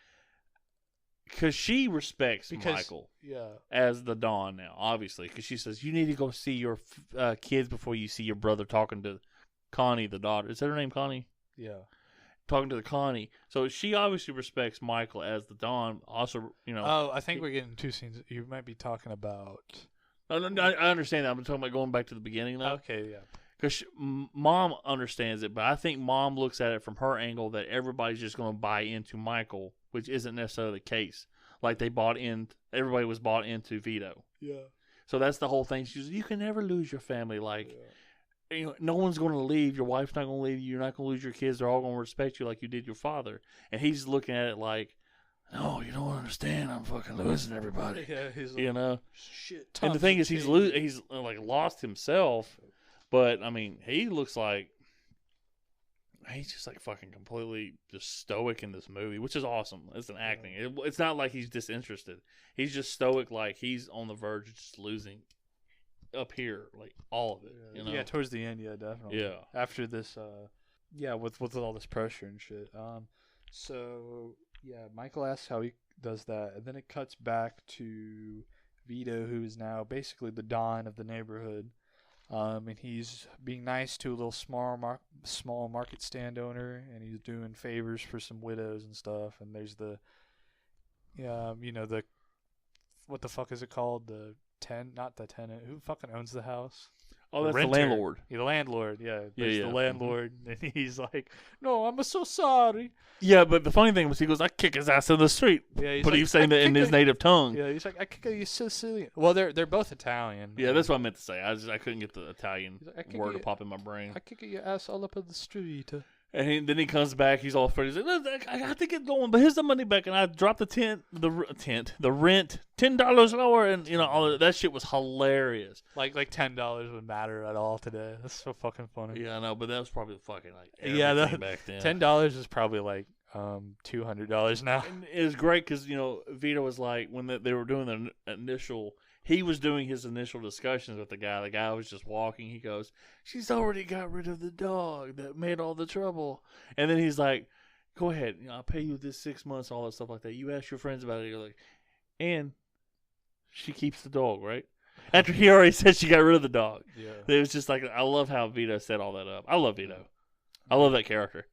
because she respects Michael as the Don now, obviously, because she says you need to go see your kids before you see your brother talking to Connie, the daughter. Is that her name, Connie? Yeah. Talking to the Connie. So she obviously respects Michael as the Don. Also, Oh, I think we're getting two scenes. You might be talking about. I understand that. I'm talking about going back to the beginning, though. Okay, yeah. Because Mom understands it, but I think Mom looks at it from her angle that everybody's just going to buy into Michael, which isn't necessarily the case. Like everybody was bought into Vito. Yeah. So that's the whole thing. She's, you can never lose your family. No one's going to leave. Your wife's not going to leave you. You're not going to lose your kids. They're all going to respect you like you did your father. And he's looking at it like, no, you don't understand. I'm fucking losing everybody. Yeah, he's like, shit. And the thing is, he's like lost himself. But I mean, he looks like he's just like fucking completely just stoic in this movie, which is awesome. It's an acting. It's not like he's disinterested. He's just stoic, like he's on the verge of just losing up here, like all of it. Yeah, towards the end, yeah, definitely. Yeah. After this, with all this pressure and shit. So yeah, Michael asks how he does that, and then it cuts back to Vito, who is now basically the Don of the neighborhood. And he's being nice to a little small market stand owner, and he's doing favors for some widows and stuff. And there's what the fuck is it called? Not the tenant. Who fucking owns the house? Oh, that's the landlord. Yeah, the landlord, yeah. There's the landlord, and he's like, "No, I'm so sorry." Yeah, but the funny thing was he goes, "I kick his ass in the street." Yeah, but he's saying that in his native tongue. Yeah, he's like, "I kick you Sicilian." Well, they're both Italian. Yeah, that's what I meant to say. I couldn't get the Italian word to pop in my brain. I kick your ass all up in the street. And then he comes back. He's all afraid. He's like, "Look, I got to get going, but here's the money back." And I dropped the rent $10 lower, and all that shit was hilarious. Like $10 would matter at all today. That's so fucking funny. Yeah, I know, but that was probably fucking like everything back then. $10 is probably like $200 now. And it was great because Vito was like when they were doing the initial. He was doing his initial discussions with the guy. The guy was just walking. He goes, "She's already got rid of the dog that made all the trouble." And then he's like, "Go ahead. I'll pay you this 6 months, all that stuff like that. You ask your friends about it." You're like, and she keeps the dog, right? After he already said she got rid of the dog. Yeah. It was just like, I love how Vito set all that up. I love Vito. I love that character.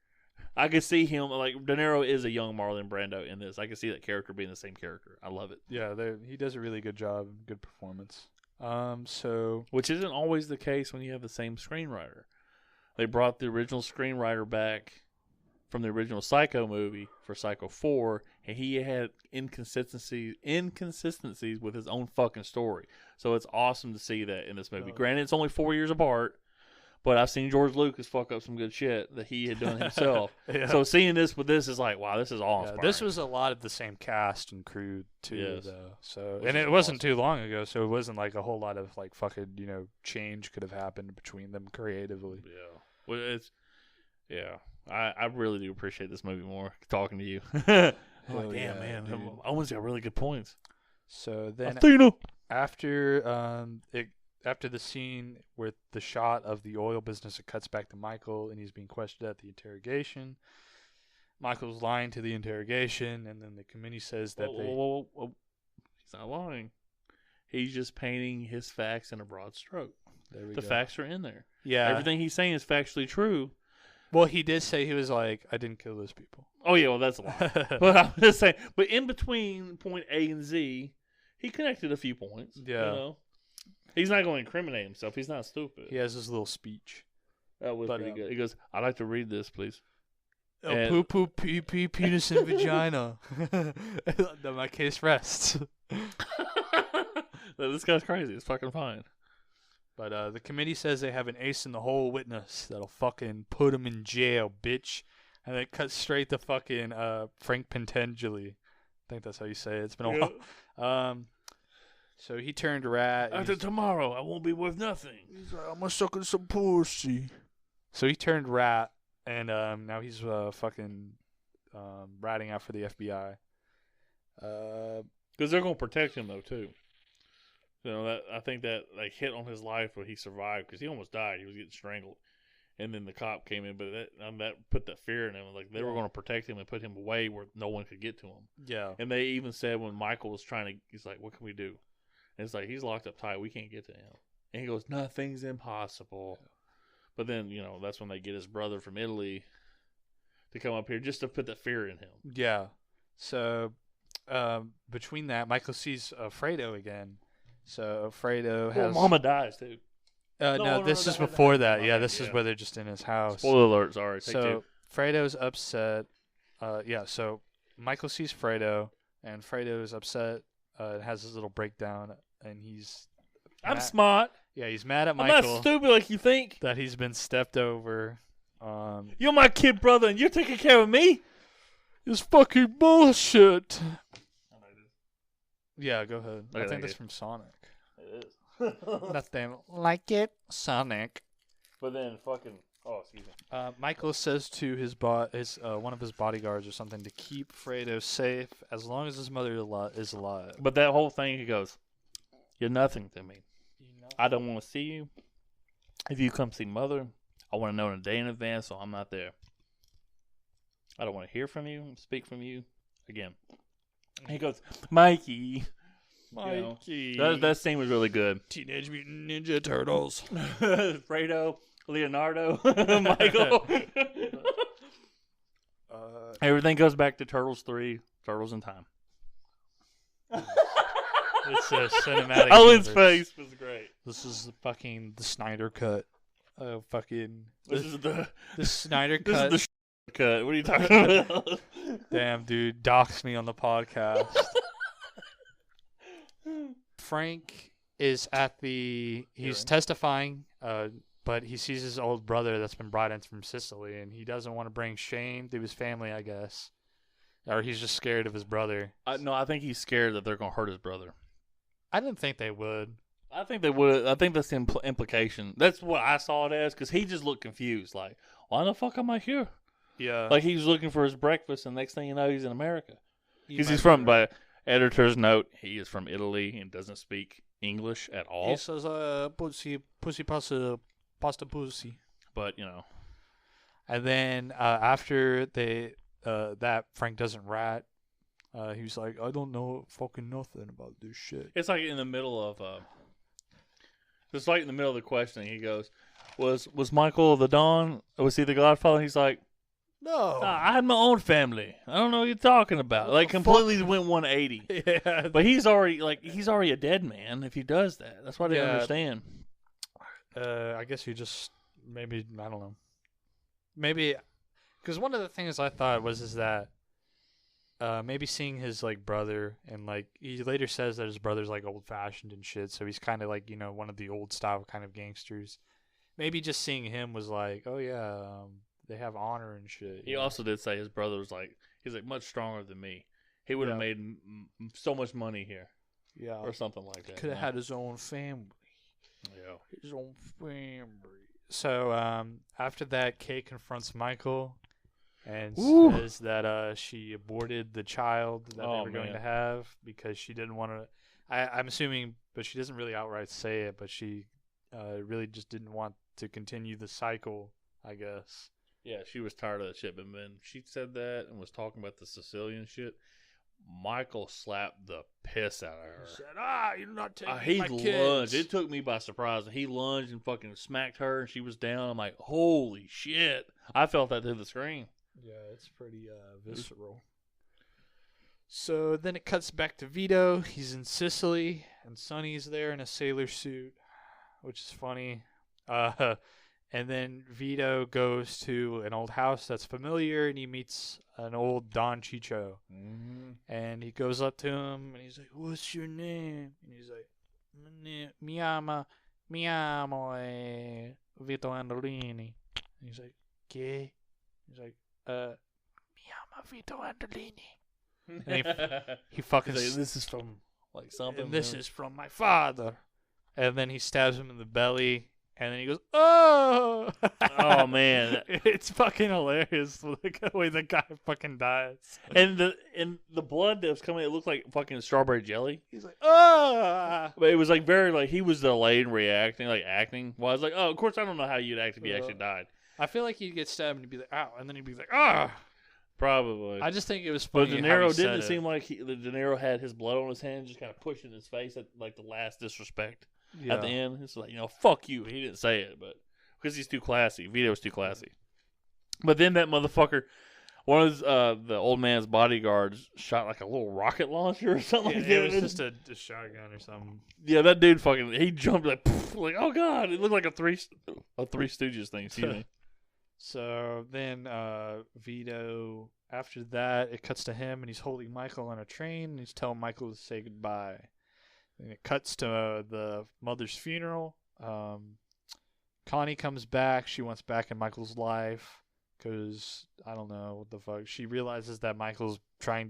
I could see him, like, De Niro is a young Marlon Brando in this. I could see that character being the same character. I love it. Yeah, he does a really good job, good performance. Which isn't always the case when you have the same screenwriter. They brought the original screenwriter back from the original Psycho movie for Psycho 4, and he had inconsistencies with his own fucking story. So it's awesome to see that in this movie. Granted, it's only 4 years apart. But I've seen George Lucas fuck up some good shit that he had done himself. Yeah. So seeing this with this is like, wow, this is awesome. Yeah, this was a lot of the same cast and crew too, though. So and it wasn't too long ago, so it wasn't like a whole lot of like fucking change could have happened between them creatively. Yeah, well, I really do appreciate this movie more talking to you. I'm like, damn, man. Owen's got really good points. So then Athena. after the scene with the shot of the oil business, it cuts back to Michael, and he's being questioned at the interrogation. Michael's lying to the interrogation, and then the committee says that Whoa. He's not lying. He's just painting his facts in a broad stroke. The facts are in there. Yeah. Everything he's saying is factually true. Well, he did say, he was like, I didn't kill those people. Oh, yeah, well, that's a lie. But I'm just saying, but in between point A and Z, he connected a few points. Yeah. You know? He's not going to incriminate himself. He's not stupid. He has his little speech. That was pretty good. He goes, I'd like to read this, please. Poo poo pee pee penis and vagina. Then my case rests. This guy's crazy. It's fucking fine. But the committee says they have an ace in the hole witness that'll fucking put him in jail, bitch. And it cuts straight to fucking Frank Pentangeli. I think that's how you say it. It's been a while. So he turned rat. After tomorrow, I won't be worth nothing. He's like, I'm gonna suck in some pussy. So he turned rat, and now he's fucking ratting out for the FBI. Because they're gonna protect him though too. You know, I think that like hit on his life where he survived because he almost died. He was getting strangled, and then the cop came in. But that put that fear in him. Like they were going to protect him and put him away where no one could get to him. Yeah. And they even said when Michael was trying to, he's like, "What can we do?" And it's like he's locked up tight. We can't get to him. And he goes, "Nothing's impossible." Yeah. But then that's when they get his brother from Italy to come up here just to put that fear in him. Yeah. So between that, Michael sees Fredo again. So Fredo has. Well, Mama dies too. No, this is before that. Yeah, this is where they're just in his house. Spoiler alert. Sorry. So Fredo's upset. So Michael sees Fredo, and Fredo's upset. Has his little breakdown, and he's. I'm smart. Yeah, he's mad at Michael. I'm not stupid like you think. That he's been stepped over. You're my kid brother, and you're taking care of me. It's fucking bullshit. Yeah, go ahead. I think that's from Sonic. It is. Nothing like it, Sonic. But then fucking... Oh, excuse me. Michael says to his one of his bodyguards or something to keep Fredo safe as long as his mother is alive. But that whole thing, he goes, you're nothing to me. I don't want to see you. If you come see Mother, I want to know in a day in advance, so I'm not there. I don't want to hear from you, speak from you again. He goes, Mikey. That scene was really good. Teenage Mutant Ninja Turtles. Fredo, Leonardo, Michael. Everything goes back to Turtles 3, Turtles in Time. It's a cinematic. Owen's face was great. This is the Snyder cut. This is the Snyder cut. This is the cut. What are you talking about? Damn, dude, dox me on the podcast. Frank is he's testifying, but he sees his old brother that's been brought in from Sicily, and he doesn't want to bring shame to his family, I guess. Or he's just scared of his brother. No, I think he's scared that they're going to hurt his brother. I didn't think they would. I think they would. I think that's the implication. That's what I saw it as, because he just looked confused. Like, why the fuck am I here? Yeah. Like, he's looking for his breakfast, and next thing you know, he's in America. Because he's from, by editor's note, he is from Italy and doesn't speak English at all. He says, pussy, pasta, pussy. But, And then after that, Frank doesn't rat. He was like, I don't know fucking nothing about this shit. It's like in the middle of it's like in the middle of the questioning. He goes, was Michael the Don? Was he the Godfather? He's like, no. I had my own family. I don't know what you're talking about. Like completely went 180. Yeah. But he's already a dead man if he does that. That's what I didn't understand. I guess you just maybe I don't know. Maybe because one of the things I thought is that maybe seeing his brother, and he later says that his brother's old fashioned and shit, so he's kind of one of the old style kind of gangsters. Maybe just seeing him was like, oh yeah, they have honor and shit. He also did say his brother was he's much stronger than me. He would have made so much money here. Yeah. Or something like that. Could have had his own family. Yeah. His own family. So after that, Kay confronts Michael, and Ooh. says that she aborted the child that they Oh, were going man. to have because she didn't want to. I'm assuming, but she doesn't really outright say it, but she really just didn't want to continue the cycle, I guess. Yeah, she was tired of that shit. But when she said that and was talking about the Sicilian shit, Michael slapped the piss out of her. He said, you're not taking He my lunged. kids. It took me by surprise. He lunged and fucking smacked her, and she was down. I'm like, holy shit. I felt that through the screen. Yeah, it's pretty visceral. So then it cuts back to Vito. He's in Sicily, and Sonny's there in a sailor suit, which is funny. And then Vito goes to an old house that's familiar, and he meets an old Don Chicho. Mm-hmm. And he goes up to him, and he's like, "What's your name?" And he's like, Mi amo Vito Andolini. And he's like, "¿Qué?" He's like, Mi amo Vito Andolini. And he fucking He's like, this is from like something. and this is from my father. And then he stabs him in the belly, and then he goes, "Oh!" Oh, man. It's fucking hilarious the way the guy fucking dies. And the blood that was coming, it looked like fucking strawberry jelly. He's like, "Ah!" But it was like very like he was delayed in reacting, like acting. Well, I was like, oh, of course I don't know how you'd act if you actually died. I feel like he'd get stabbed and he'd be like, "Ow," and then he'd be like, "Ah!" Probably. I just think it was But funny. De how Niro he said didn't it. seem like De Niro had his blood on his hand, just kind of pushing his face at like the last disrespect at the end. It's like, fuck you. He didn't say it, but because he's too classy. Vito's too classy. But then that motherfucker, one of the old man's bodyguards shot like a little rocket launcher or something like that. It was just a shotgun or something. Yeah, that dude fucking, he jumped like, poof, like, oh god, it looked like a Three Stooges thing. Excuse me. So then Vito, after that, it cuts to him, and he's holding Michael on a train, and he's telling Michael to say goodbye. And it cuts to the mother's funeral. Connie comes back. She wants back in Michael's life because, I don't know what the fuck. She realizes that Michael's trying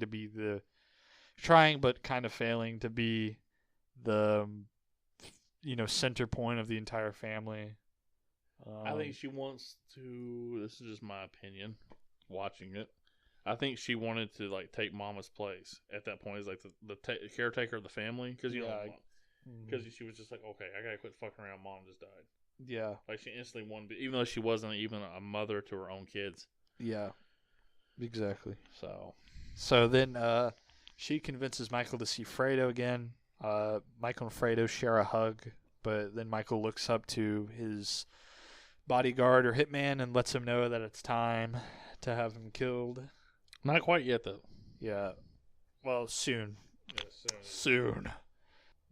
but kind of failing to be the, center point of the entire family. I think she wants to. This is just my opinion. Watching it, I think she wanted to like take Mama's place at that point. Is like the caretaker of the family because she was just like, okay, I gotta quit fucking around. Mom just died. Yeah, like she instantly wanted, even though she wasn't even a mother to her own kids. Yeah, exactly. So then she convinces Michael to see Fredo again. Michael and Fredo share a hug, but then Michael looks up to his bodyguard or hitman and lets him know that it's time to have him killed. Not quite yet, though. Yeah. Well, soon. Yeah, Soon.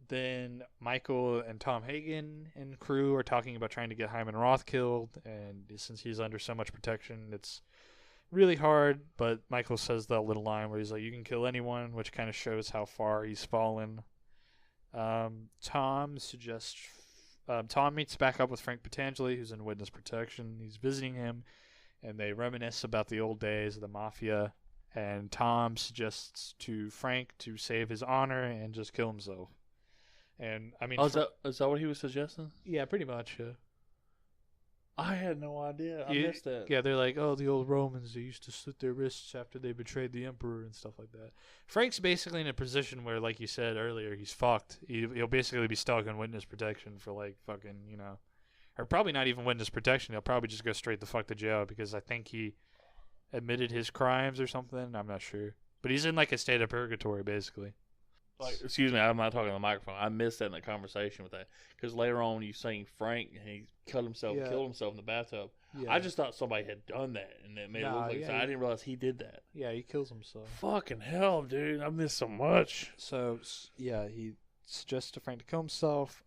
Then Michael and Tom Hagen and crew are talking about trying to get Hyman Roth killed, and since he's under so much protection, it's really hard, but Michael says that little line where he's like, "You can kill anyone," which kind of shows how far he's fallen. Tom meets back up with Frank Patangeli, who's in witness protection. He's visiting him, and they reminisce about the old days of the mafia. And Tom suggests to Frank to save his honor and just kill himself. And I mean, is that what he was suggesting? Yeah, pretty much. I had no idea. I missed that. Yeah, they're like, oh, the old Romans, they used to slit their wrists after they betrayed the emperor and stuff like that. Frank's basically in a position where, like you said earlier, he's fucked. He'll basically be stuck in witness protection for, like, fucking, or probably not even witness protection. He'll probably just go straight the fuck to jail because I think he admitted his crimes or something. I'm not sure. But he's in, like, a state of purgatory, basically. Like, excuse me, I'm not talking on the microphone. I missed that in the conversation with that because later on you saying Frank and he killed himself in the bathtub. Yeah. I just thought somebody had done that and it made it look like so. I didn't realize he did that. Yeah, he kills himself. Fucking hell, dude! I missed so much. So yeah, he suggests to Frank to kill himself.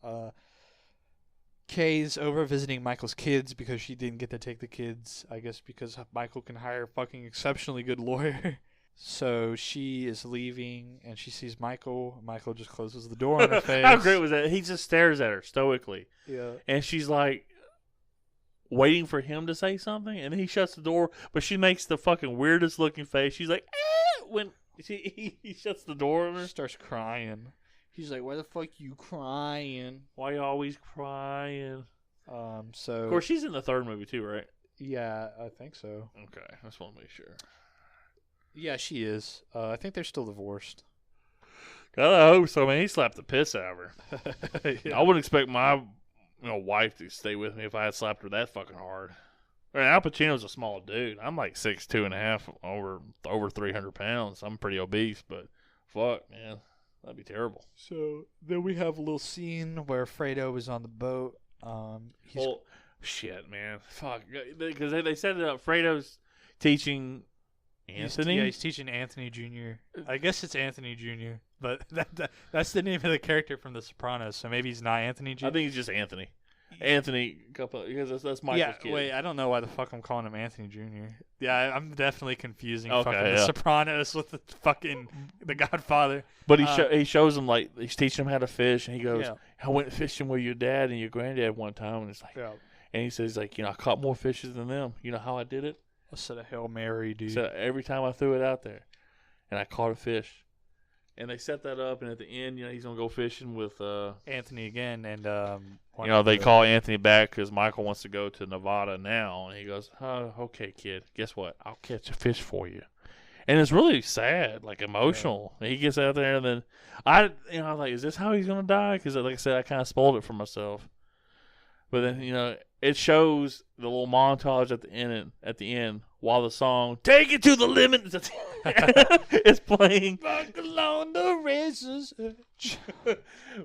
Kay's over visiting Michael's kids because she didn't get to take the kids. I guess because Michael can hire a fucking exceptionally good lawyer. So she is leaving, and she sees Michael. Michael just closes the door on her face. How great was that? He just stares at her stoically. Yeah. And she's like waiting for him to say something, and he shuts the door, but she makes the fucking weirdest looking face. She's like, when he shuts the door on her. She starts crying. He's like, why the fuck you crying? Why you always crying? So... Of course, she's in the third movie too, right? Yeah, I think so. Okay, I just want to make sure. Yeah, she is. I think they're still divorced. God, I hope so, man. He slapped the piss out of her. Yeah. I wouldn't expect my wife to stay with me if I had slapped her that fucking hard. And Al Pacino's a small dude. I'm like 6'2.5", over 300 pounds. I'm pretty obese, but fuck, man, that'd be terrible. So then we have a little scene where Fredo is on the boat. Well, shit, man, fuck, because they set it up. Fredo's teaching Anthony. He's teaching Anthony Jr. I guess it's Anthony Jr., but that's the name of the character from The Sopranos. So maybe he's not Anthony Jr. I think he's just Anthony. Anthony, because that's Michael's kid. Wait, I don't know why the fuck I'm calling him Anthony Jr. Yeah, I'm definitely confusing Okay, fucking The Sopranos with the Godfather. But he shows him, like, he's teaching him how to fish, and he goes, Yeah. I went fishing with your dad and your granddad one time, and it's like, and he says, like, I caught more fishes than them. You know how I did it? I said a Hail Mary, dude. So every time I threw it out there, and I caught a fish. And they set that up, and at the end, he's gonna go fishing with Anthony again, and they call Anthony back because Michael wants to go to Nevada now, and he goes, "Oh, okay, kid. Guess what? I'll catch a fish for you." And it's really sad, like emotional. Yeah. He gets out there, and then I was like, "Is this how he's gonna die?" Because, like I said, I kind of spoiled it for myself. But then, it shows the little montage at the end while the song "Take It to the Limit" is playing. Walk along the razor's edge.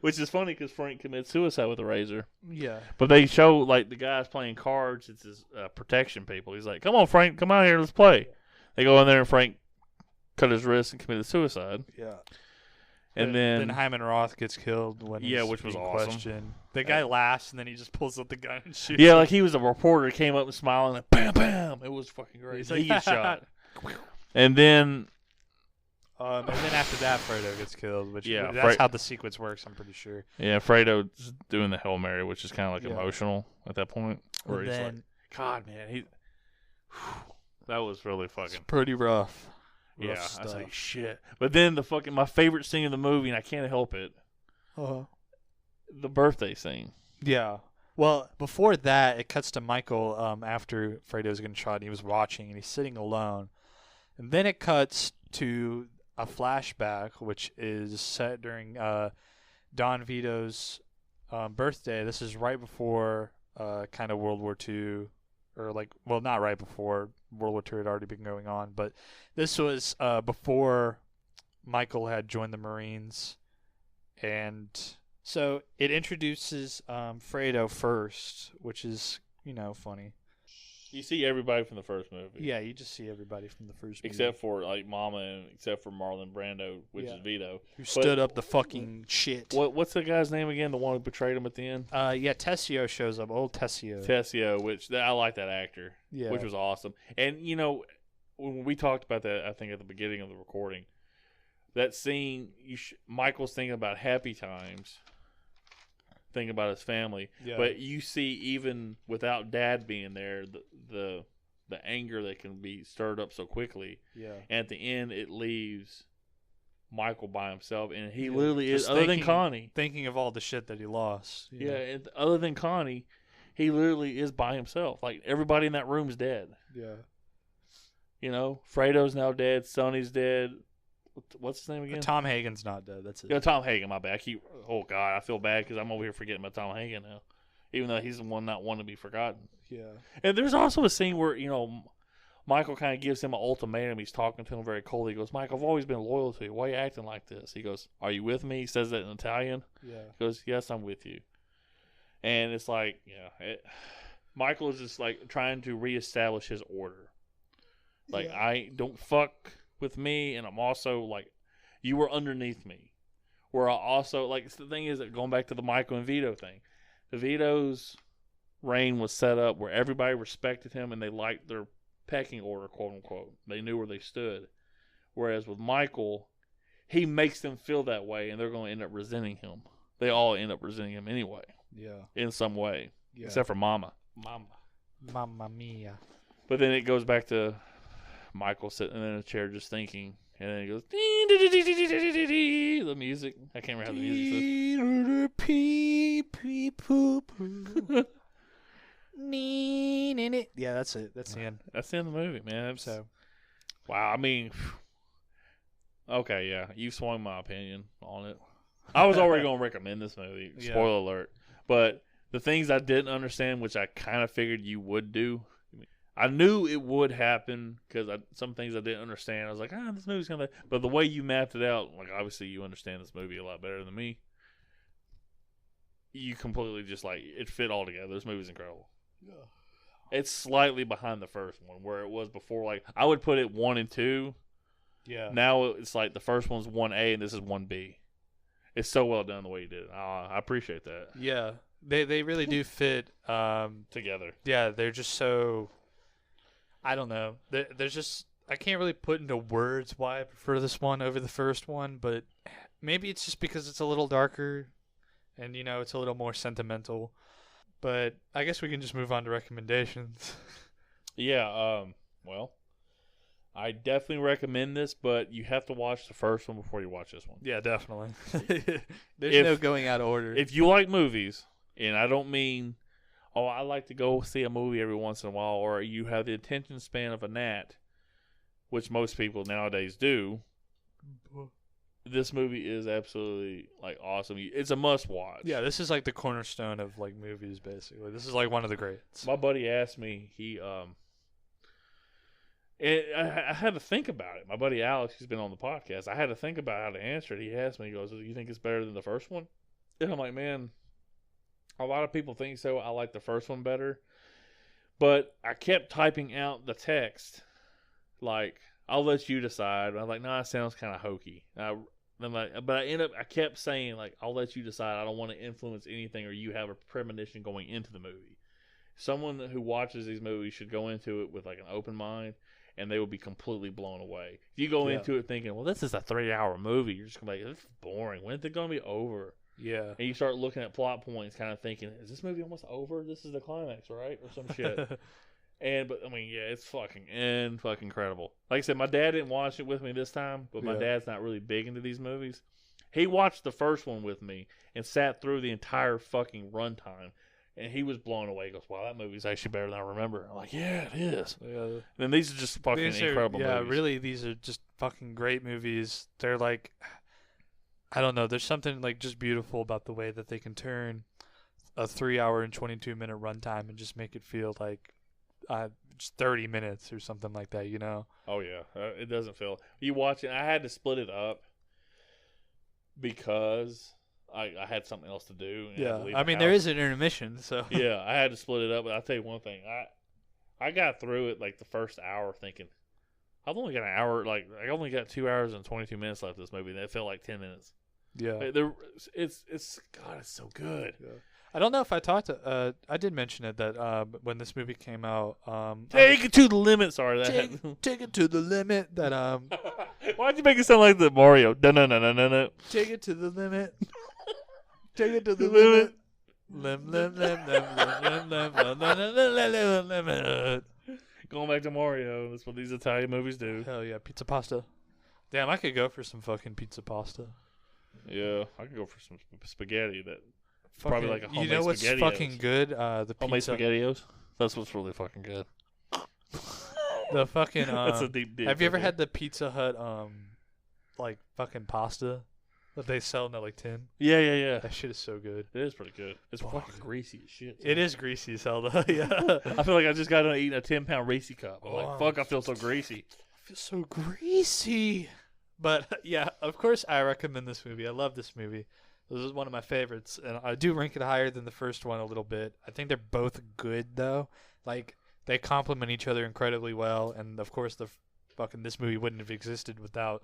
Which is funny because Frank commits suicide with a razor. Yeah. But they show, like, the guys playing cards. It's his protection people. He's like, "Come on, Frank, come out here, let's play." They go in there, and Frank cut his wrist and committed suicide. Yeah. And then Hyman Roth gets killed when which was awesome. Questioned. The guy laughs, and then he just pulls out the gun and shoots. Yeah, like he was a reporter, came up and smiling, and bam, bam. It was fucking great. He's like, he gets shot. And then after that, Fredo gets killed. Which Yeah, that's how the sequence works. I'm pretty sure. Yeah, Fredo's doing the Hail Mary, which is kind of like emotional at that point. Where And he's then, like, God, man, that was really fucking pretty rough. Yeah, stuff. I was like, shit. But then my favorite scene in the movie, and I can't help it, the birthday scene. Yeah. Well, before that, it cuts to Michael after Fredo's getting shot, and he was watching, and he's sitting alone. And then it cuts to a flashback, which is set during Don Vito's birthday. This is right before kind of World War II, or not right before. World War II had already been going on, but this was before Michael had joined the Marines, and so it introduces Fredo first, which is funny. You see everybody from the first movie. Yeah, you just see everybody from the first movie. Except for, like, Mama and except for Marlon Brando, which is Vito. Who stood up the fucking shit. What's the guy's name again, the one who betrayed him at the end? Tessio shows up. Old Tessio. Tessio, which I like that actor. Yeah. Which was awesome. And, when we talked about that, I think at the beginning of the recording, that scene, Michael's thinking about happy times, thinking about his family. Yeah. But you see, even without Dad being there, the anger that can be stirred up so quickly. Yeah. And at the end, it leaves Michael by himself, and he literally is, other than Connie, thinking of all the shit that he lost. Yeah, and other than Connie, he literally is by himself. Like, everybody in that room is dead. Yeah. Fredo's now dead. Sonny's dead. What's his name again? Tom Hagen's not dead. That's it. Yeah, Tom Hagen. My bad. Oh God, I feel bad because I'm over here forgetting about Tom Hagen now, even though he's the one not one to be forgotten. Yeah. And there's also a scene where Michael kind of gives him an ultimatum. He's talking to him very coldly. He goes, "Mike, I've always been loyal to you. Why are you acting like this?" He goes, "Are you with me?" He says that in Italian. Yeah. He goes, "Yes, I'm with you." And it's like, Michael is just like trying to reestablish his order. Like, I don't fuck with me, and I'm also like, you were underneath me. Where I also, like, the thing is that going back to the Michael and Vito thing, the Vito's reign was set up where everybody respected him and they liked their pecking order, quote unquote. They knew where they stood. Whereas with Michael, he makes them feel that way, and they're going to end up resenting him. They all end up resenting him anyway. Yeah. In some way. Yeah. Except for Mama. Mamma mia. But then it goes back to Michael sitting in a chair just thinking, and then he goes, the music. I can't remember how the music Yeah, that's it. That's the end. That's the end of the movie, man. So, wow. I mean, okay, yeah, you swung my opinion on it. I was already going to recommend this movie. Yeah. Spoiler alert. But the things I didn't understand, which I kind of figured you would do, I knew it would happen because some things I didn't understand. I was like, this movie's going to... But the way you mapped it out, like, obviously you understand this movie a lot better than me. You completely just, like, it fit all together. This movie's incredible. Yeah. It's slightly behind the first one, where it was before. Like, I would put it 1 and 2. Yeah. Now it's like the first one's 1A and this is 1B. It's so well done the way you did it. I appreciate that. Yeah. They really do fit together. Yeah, they're just so... I don't know. There's just... I can't really put into words why I prefer this one over the first one, but maybe it's just because it's a little darker and, you know, it's a little more sentimental. But I guess we can just move on to recommendations. Yeah, well, I definitely recommend this, but you have to watch the first one before you watch this one. Yeah, definitely. There's no going out of order. If you like movies, and I don't mean, I like to go see a movie every once in a while, or you have the attention span of a gnat, which most people nowadays do, this movie is absolutely, like, awesome. It's a must-watch. Yeah, this is, like, the cornerstone of, like, movies, basically. This is, like, one of the greats. My buddy asked me, I had to think about it. My buddy Alex, who's been on the podcast, I had to think about how to answer it. He asked me, he goes, you think it's better than the first one? And I'm like, man, a lot of people think so. I like the first one better. But I kept typing out the text, like, I'll let you decide. I'm like, no, it sounds kind of hokey. I kept saying, like, I'll let you decide. I don't want to influence anything, or you have a premonition going into the movie. Someone who watches these movies should go into it with, like, an open mind, and they will be completely blown away. If you go into it thinking, well, this is a 3-hour movie, you're just going to be like, this is boring. When is it going to be over? Yeah. And you start looking at plot points, kind of thinking, is this movie almost over? This is the climax, right? Or some shit. But I mean, yeah, it's fucking incredible. Like I said, my dad didn't watch it with me this time, but my dad's not really big into these movies. He watched the first one with me and sat through the entire fucking runtime, and he was blown away. He goes, wow, that movie's actually better than I remember. I'm like, yeah, it is. Yeah. And these are just fucking incredible movies. Yeah, really, these are just fucking great movies. They're like, I don't know, there's something like just beautiful about the way that they can turn a 3-hour and 22-minute runtime and just make it feel like just 30 minutes or something like that, you know? Oh, yeah. It doesn't feel... You watch it, I had to split it up because I had something else to do. Yeah, I mean, there is an intermission, so... Yeah, I had to split it up, but I'll tell you one thing. I got through it, like, the first hour thinking, I've only got an hour, like, I only got 2 hours and 22 minutes left of this movie, and it felt like 10 minutes. Yeah. It's God, it's so good. Yeah. I don't know if I talked to, I did mention it that when this movie came out, take it to the limit. Sorry, take it to the limit. That why'd you make it sound like the Mario? No. Take it to the limit. Take it to the limit. Limit. Going back to Mario. That's what these Italian movies do. Hell yeah, pizza pasta. Damn, I could go for some fucking pizza pasta. Yeah, I could go for some spaghetti. Fucking, probably like a homemade you know what's SpaghettiOs. fucking good? The homemade pizza. SpaghettiOs. That's what's really fucking good. The fucking. That's a deep dig. Have you ever had the Pizza Hut like fucking pasta that they sell in that like tin? Yeah. That shit is so good. It is pretty good. It's fucking greasy as shit. It is greasy as hell though. Yeah. I feel like I just got done eating a 10-pound Reese cup. I'm like, fuck, I feel so greasy. I feel so greasy. But yeah, of course I recommend this movie. I love this movie. This is one of my favorites, and I do rank it higher than the first one a little bit. I think they're both good though. Like they complement each other incredibly well, and of course this movie wouldn't have existed without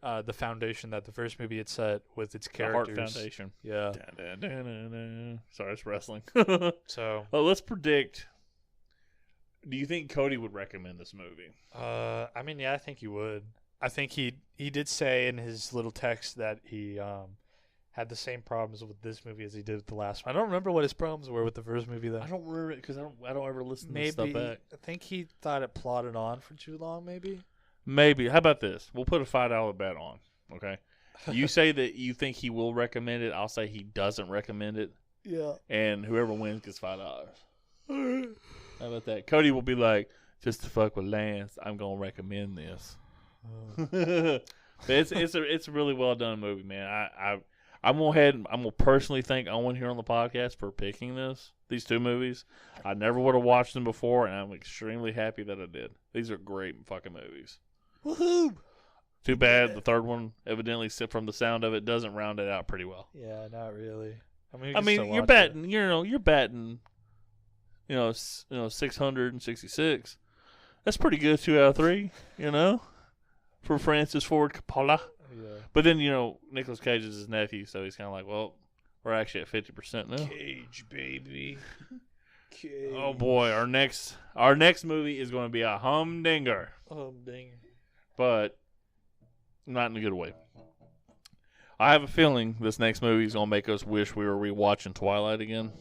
the foundation that the first movie had set with its characters. The Heart Foundation. Yeah. Sorry, it's wrestling. So let's predict. Do you think Cody would recommend this movie? I mean, yeah, I think he would. I think he did say in his little text that he had the same problems with this movie as he did with the last one. I don't remember what his problems were with the first movie though. I don't remember it because I don't ever listen to this stuff back. I think he thought it plodded on for too long. Maybe. How about this? We'll put a $5 bet on. Okay. You say that you think he will recommend it. I'll say he doesn't recommend it. Yeah. And whoever wins gets $5. How about that? Cody will be like, just to fuck with Lance, I'm gonna recommend this. But it's a really well done movie, man. I'm gonna I'm gonna personally thank Owen here on the podcast for picking these two movies. I never would have watched them before, and I'm extremely happy that I did. These are great fucking movies. Woohoo! Too bad the third one, evidently, from the sound of it, doesn't round it out pretty well. Yeah, not really. I mean, you're batting, you're batting, 666. That's pretty good. 2 out of 3, for Francis Ford Coppola. Yeah. But then, Nicolas Cage is his nephew, so he's kind of like, well, we're actually at 50% now. Cage, baby. Cage. Oh boy, our next movie is going to be a humdinger. Humdinger. But not in a good way. I have a feeling this next movie is going to make us wish we were rewatching Twilight again.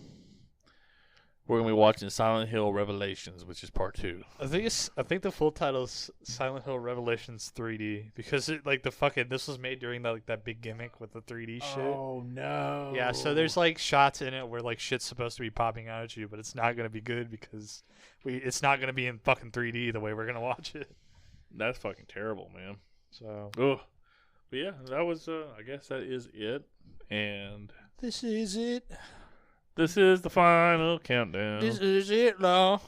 We're going to be watching Silent Hill Revelations, which is part 2. I think the full title is Silent Hill Revelations 3D because this was made during that big gimmick with the 3D shit. Oh no. Yeah, so there's shots in it where shit's supposed to be popping out at you, but it's not going to be good because it's not going to be in fucking 3D the way we're going to watch it. That's fucking terrible, man. So, ugh. But yeah, that was I guess that is it. And this is it. This is the final countdown. This is it now.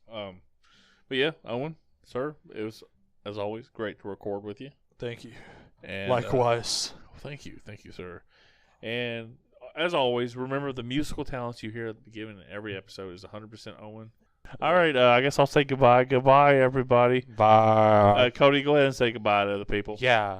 But yeah, Owen, sir, it was, as always, great to record with you. Thank you. And likewise. Thank you, sir. And as always, remember the musical talents you hear at the beginning of every episode is 100% Owen. All right, I guess I'll say goodbye. Goodbye, everybody. Bye. Cody, go ahead and say goodbye to the people. Yeah.